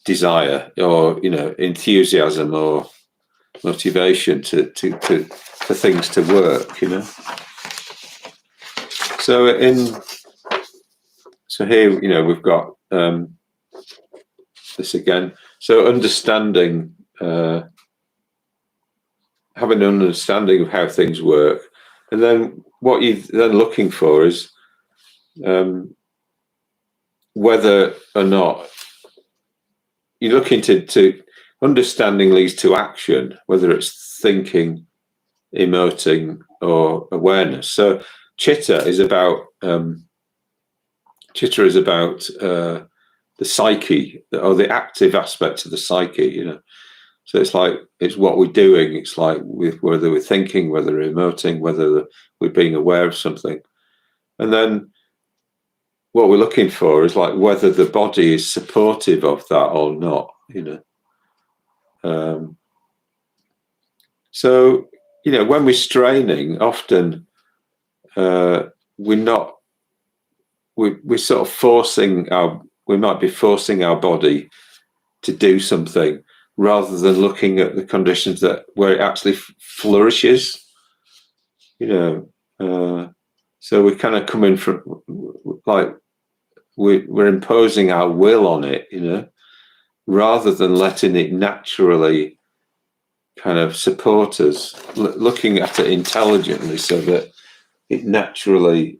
desire, or, you know, enthusiasm or motivation for things to work, you know. So here, you know, we've got this again. So understanding, having an understanding of how things work, and then what you're then looking for is whether or not you're looking to understanding leads to action, whether it's thinking, emoting, or awareness. So chitta is about the psyche, or the active aspect of the psyche, So it's like, it's what we're doing. It's like whether we're thinking, whether we're emoting, whether we're being aware of something. And then what we're looking for is like whether the body is supportive of that or not, So, when we're straining, often we're sort of we might be forcing our body to do something rather than looking at the conditions where it actually flourishes, so we kind of come in from, like, we're imposing our will on it, rather than letting it naturally kind of support us, looking at it intelligently so that it naturally,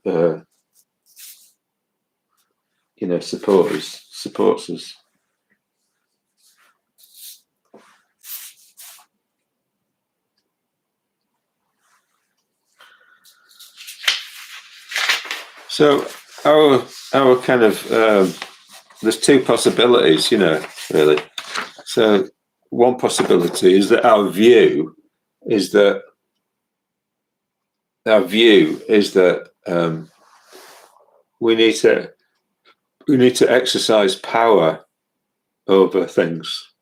supports us. So our kind of there's two possibilities, really. So one possibility is that our view is that we need to exercise power over things,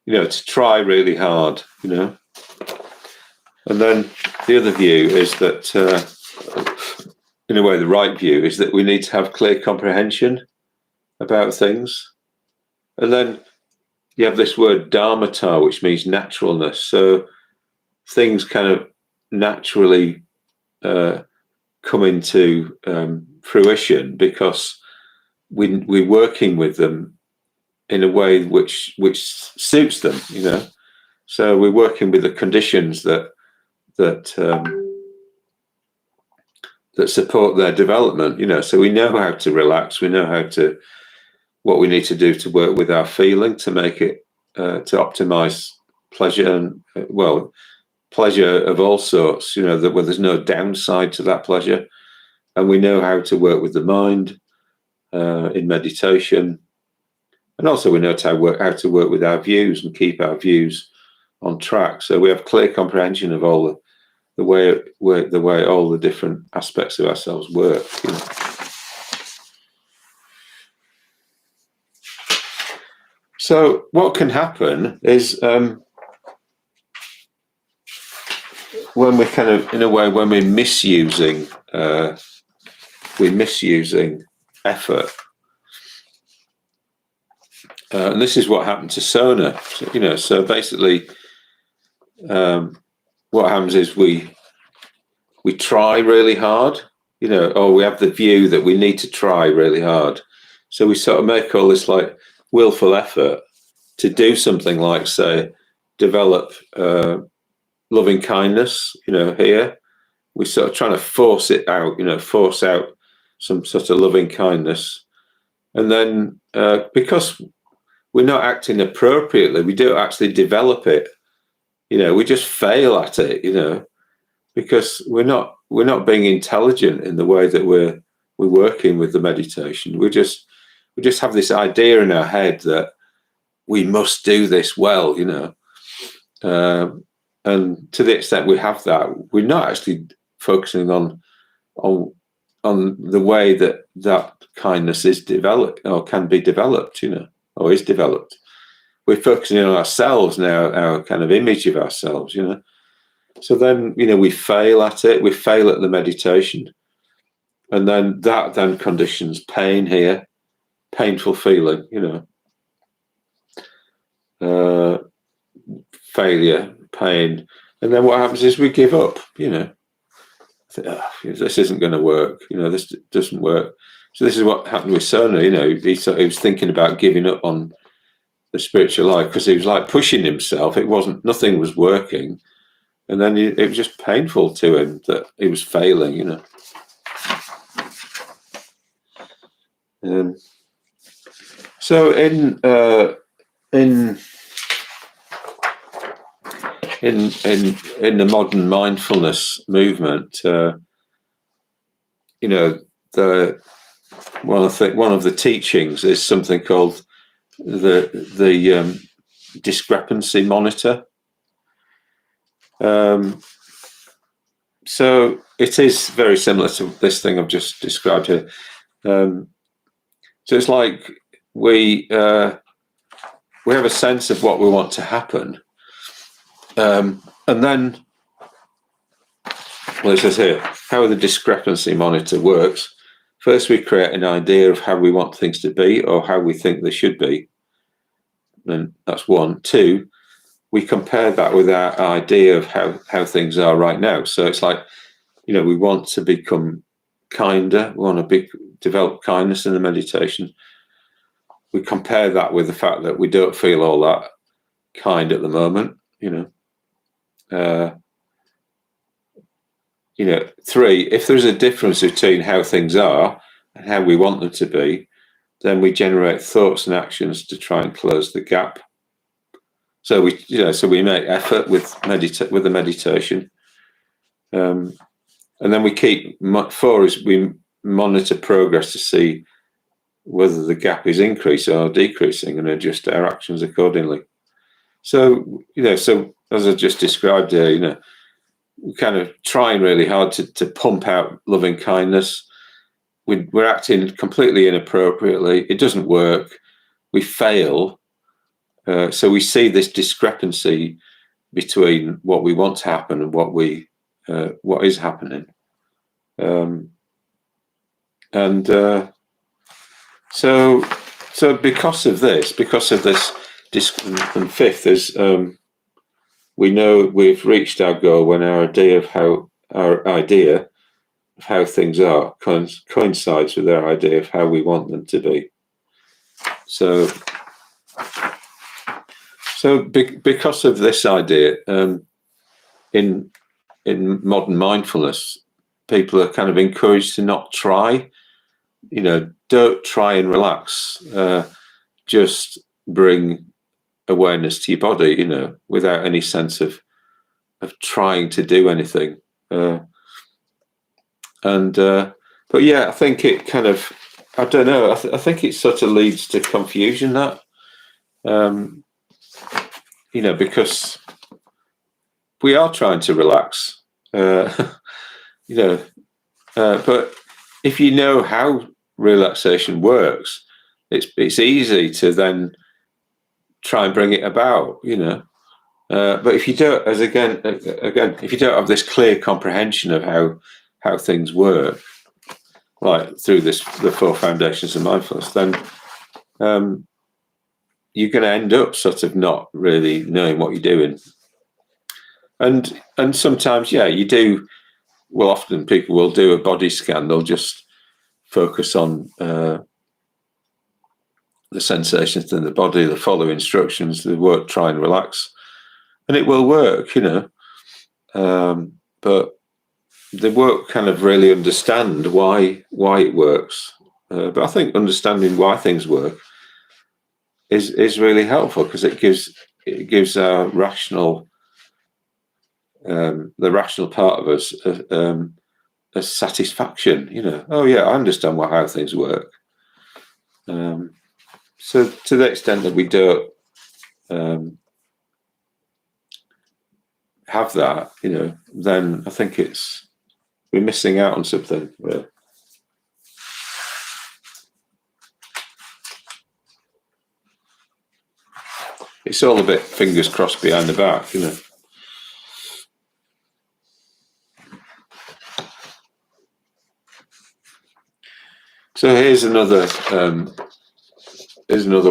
to try really hard, and then the other view is that, in a way, the right view is that we need to have clear comprehension about things. And then you have this word dharmata, which means naturalness. So things kind of naturally come into fruition because we're working with them in a way which suits them, So we're working with the conditions that support their development, So we know how to relax. We know what we need to do to work with our feeling to make it to optimize pleasure and pleasure of all sorts, that where there's no downside to that pleasure. And we know how to work with the mind in meditation. And also we know how to work with our views and keep our views on track. So we have clear comprehension of all the way all the different aspects of ourselves work. So what can happen is when we're kind of, in a way, when we're misusing effort. And this is what happened to Sona. So basically, what happens is we try really hard, or we have the view that we need to try really hard. So we sort of make all this like willful effort to do something like, say, develop loving kindness, here. We're sort of trying to force it out, force out some sort of loving kindness. And then because we're not acting appropriately, we don't actually develop it. We just fail at it, because we're not being intelligent in the way that we're working with the meditation. We just have this idea in our head that we must do this well, and to the extent we have that, we're not actually focusing on the way that kindness is developed or can be developed, or is developed. We're focusing on ourselves now, our kind of image of ourselves, So then, we fail at it. We fail at the meditation, and then that conditions pain here, painful feeling, failure, pain, and then what happens is we give up. This isn't going to work. This doesn't work. So this is what happened with Sona. He was thinking about giving up on the spiritual life because he was like pushing himself. Nothing was working, and then it was just painful to him that he was failing. So in the modern mindfulness movement, you know, one of the teachings is something called the discrepancy monitor. So it is very similar to this thing I've just described here. So it's like we have a sense of what we want to happen, and then, well, it says here how the discrepancy monitor works. First, we create an idea of how we want things to be or how we think they should be. And that's one. Two, we compare that with our idea of how things are right now. So it's like, you know, we want to become kinder. We want to develop kindness in the meditation. We compare that with the fact that we don't feel all that kind at the moment, you know. Three, if there's a difference between how things are and how we want them to be, then we generate thoughts and actions to try and close the gap. So we make effort with the meditation, and then we monitor progress to see whether the gap is increasing or decreasing, and adjust our actions accordingly. So as I just described here, we're kind of trying really hard to pump out loving kindness. We're acting completely inappropriately. It doesn't work. We fail. So we see this discrepancy between what we want to happen and what is happening. So because of this, and fifth is we know we've reached our goal when our idea of how things are coincides with our idea of how we want them to be. So because of this idea, in modern mindfulness, people are kind of encouraged to not try. Don't try and relax. Just bring awareness to your body, without any sense of trying to do anything. But yeah, I think it kind of, I don't know, I think it sort of leads to confusion, that, because we are trying to relax, but if you know how relaxation works, it's easy to then try and bring it about, but if you don't, if you don't have this clear comprehension of how things work, like through the 4 foundations of mindfulness, then you're going to end up sort of not really knowing what you're doing. And sometimes, yeah, you do. Well, often people will do a body scan. They'll just focus on the sensations in the body. They follow instructions. They won't try and relax, and it will work, but they won't kind of really understand why it works. But I think understanding why things work is really helpful, because it gives our rational, the rational part of us a satisfaction. Oh yeah, I understand how things work. So to the extent that we don't have that, then I think we're missing out on something. Really. It's all a bit fingers crossed behind the back, So here's another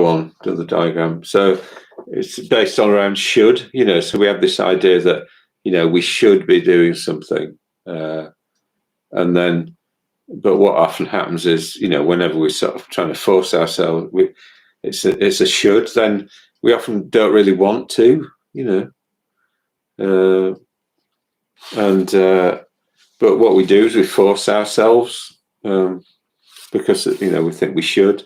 one, another diagram. So it's based on around should, so we have this idea that, we should be doing something. And then, but what often happens is, whenever we're sort of trying to force ourselves, it's a should, then we often don't really want to, but what we do is we force ourselves, because, we think we should.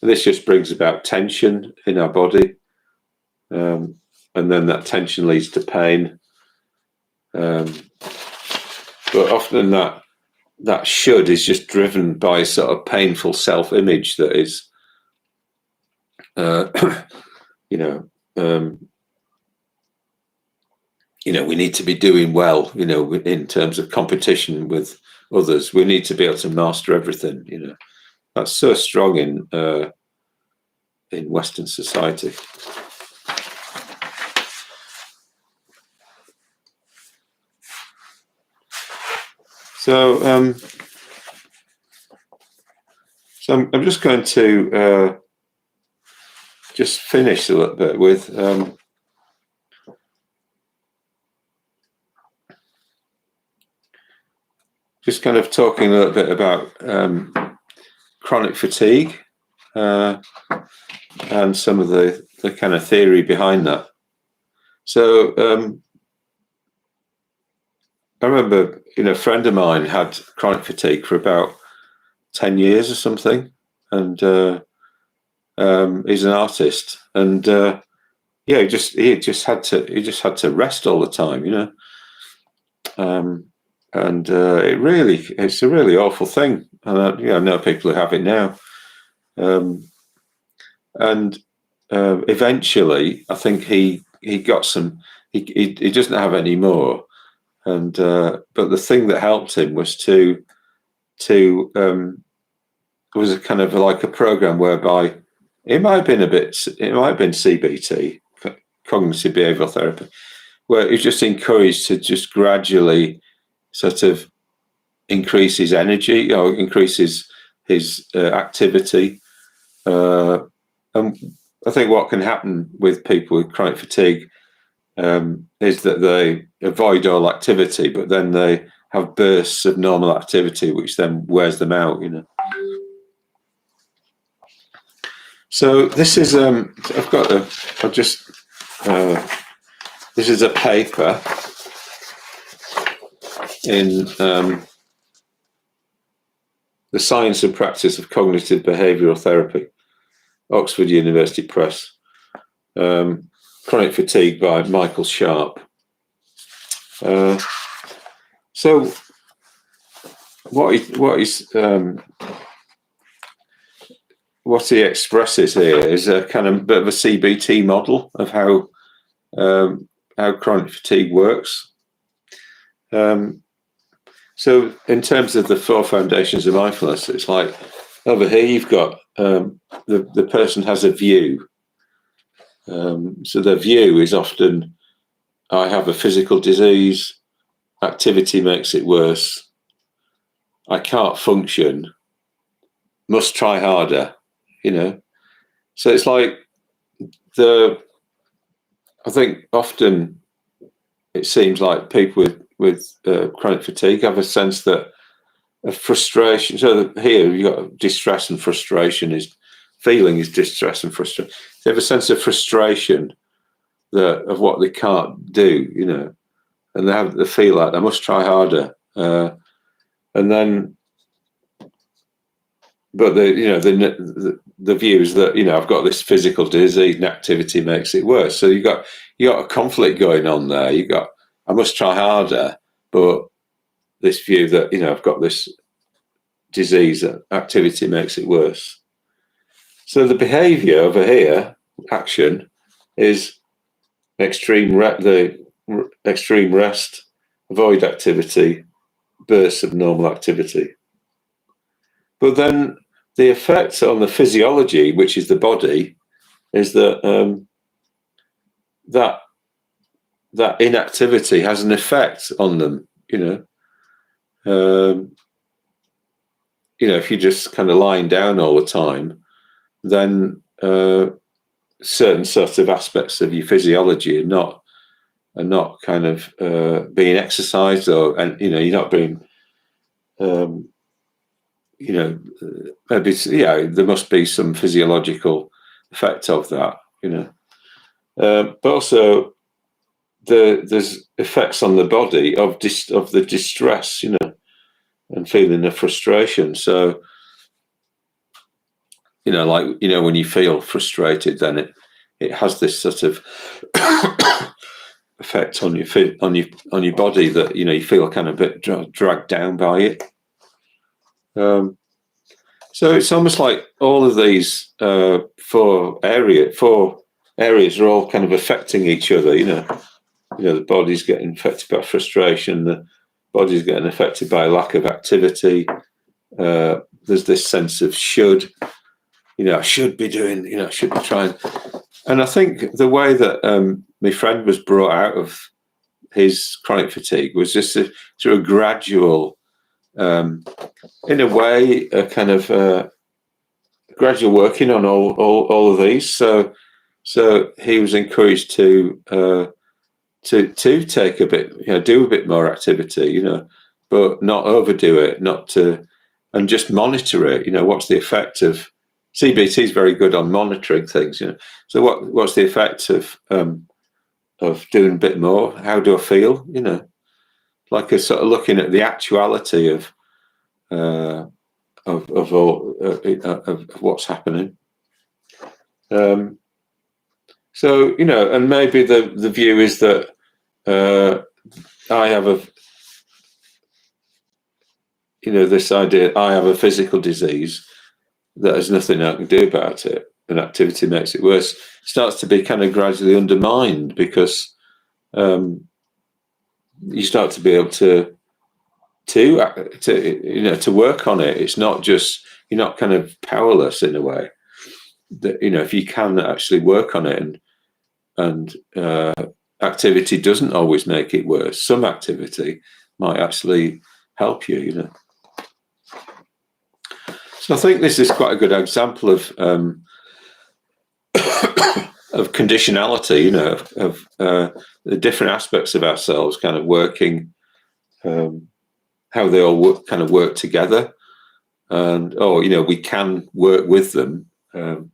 And this just brings about tension in our body. And then that tension leads to pain. But often that that should is just driven by a sort of painful self-image that is, you know, we need to be doing well, in terms of competition with others. We need to be able to master everything. That's so strong in Western society. So, I'm just going to just finish a little bit with just kind of talking a little bit about chronic fatigue and some of the kind of theory behind that. So I remember, a friend of mine had chronic fatigue for about 10 years or something, and he's an artist, and he just had to rest all the time, and it's a really awful thing, and I know people who have it now, and eventually I think he got some. He doesn't have any more. And but the thing that helped him was was a kind of like a program whereby it might have been CBT, cognitive behavioural therapy, where he's just encouraged to just gradually sort of increase his energy, increase his activity. And I think what can happen with people with chronic fatigue is that they avoid all activity, but then they have bursts of normal activity, which then wears them out, So this is this is a paper in The Science and Practice of Cognitive Behavioural Therapy, Oxford University Press. Chronic Fatigue by Michael Sharp. So what he expresses here is a kind of bit of a CBT model of how chronic fatigue works. So in terms of the 4 foundations of mindfulness, it's like over here you've got the person has a view. So their view is often, I have a physical disease, activity makes it worse, I can't function, must try harder, So it's like I think often it seems like people with chronic fatigue have a sense that of frustration. So here you've got distress and frustration feeling is distress and frustration. They have a sense of frustration of what they can't do, and they feel like they must try harder, and then, but the view is that I've got this physical disease and activity makes it worse. So you got a conflict going on there. You got I must try harder, but this view that I've got this disease that activity makes it worse. So the behaviour over here, action, is extreme rest, avoid activity, bursts of normal activity. But then the effect on the physiology, which is the body, is that that inactivity has an effect on them. If you're just kind of lying down all the time, then certain sorts of aspects of your physiology are not kind of being exercised, and you're not being maybe there must be some physiological effect of that, but also there's effects on the body of the distress, and feeling of frustration. So when you feel frustrated, then it has this sort of effect on your body that you feel kind of a bit dragged down by it. So it's almost like all of these four areas are all kind of affecting each other. The body's getting affected by frustration. The body's getting affected by lack of activity. There's this sense of should. I should be doing. I should be trying. And I think the way that my friend was brought out of his chronic fatigue was just through a gradual. In a way, a kind of gradual working on all of these. So he was encouraged to take a bit, do a bit more activity, but not overdo it, and just monitor it. What's the effect of CBT is very good on monitoring things. So what's the effect of doing a bit more? How do I feel? Like a sort of looking at the actuality of what's happening. And maybe the view is that I have this idea. I have a physical disease that there's nothing I can do about it, and activity makes it worse. It starts to be kind of gradually undermined because you start to be able to work on it. It's not just, you're not kind of powerless in a way. That if you can actually work on it, and activity doesn't always make it worse. Some activity might actually help you. So I think this is quite a good example of of conditionality. Of the different aspects of ourselves kind of working. How they all kind of work together, and we can work with them, and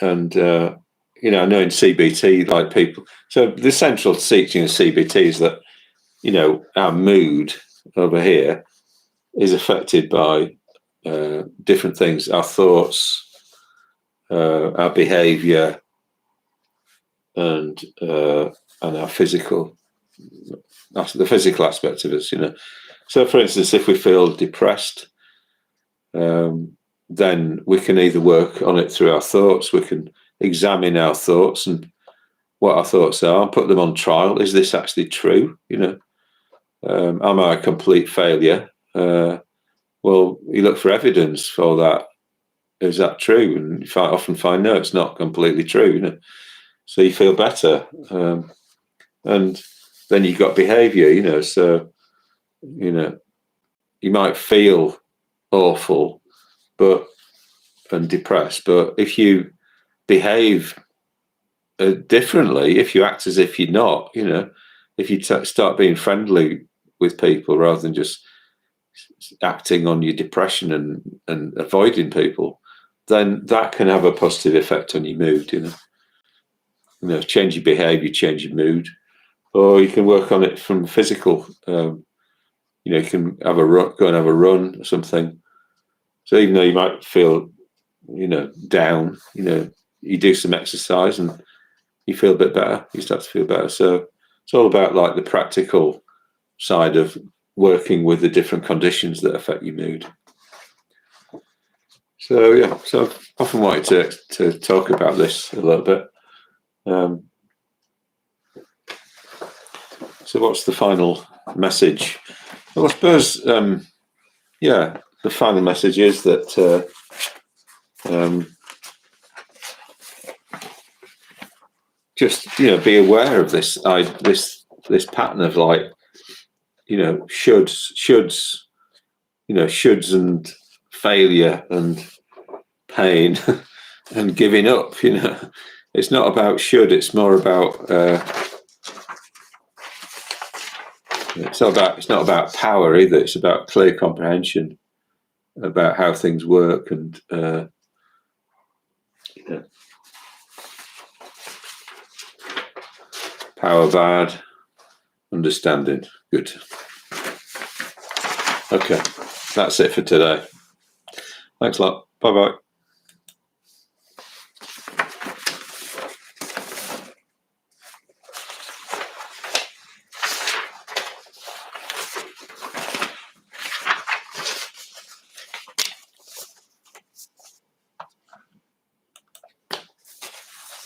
I know in CBT, like people. So the central teaching of CBT is that our mood over here is affected by different things: our thoughts, our behaviour, and our physical. That's the physical aspect of us, So, for instance, if we feel depressed, then we can either work on it through our thoughts. We can examine our thoughts and what our thoughts are, and put them on trial. Is this actually true? Am I a complete failure? Well, you look for evidence for that. Is that true? And you often find no, it's not completely true. So you feel better, and then you've got behaviour. So you might feel awful, and depressed, but if you behave differently, if you act as if you're not, if you start being friendly with people rather than just acting on your depression and avoiding people, then that can have a positive effect on your mood. Change your behaviour, change your mood, or you can work on it from physical. You can have a run, go and have a run or something. So even though you might feel, down, you do some exercise and you feel a bit better. You start to feel better. So it's all about like the practical side of working with the different conditions that affect your mood. So so I've often wanted to talk about this a little bit. So what's the final message? Well, I suppose, the final message is that just be aware of this pattern of like shoulds, and failure and pain and giving up. It's not about should. It's more about it's not about power either. It's about clear comprehension about how things work and power bad, understanding good. Okay, that's it for today. Thanks a lot. Bye bye.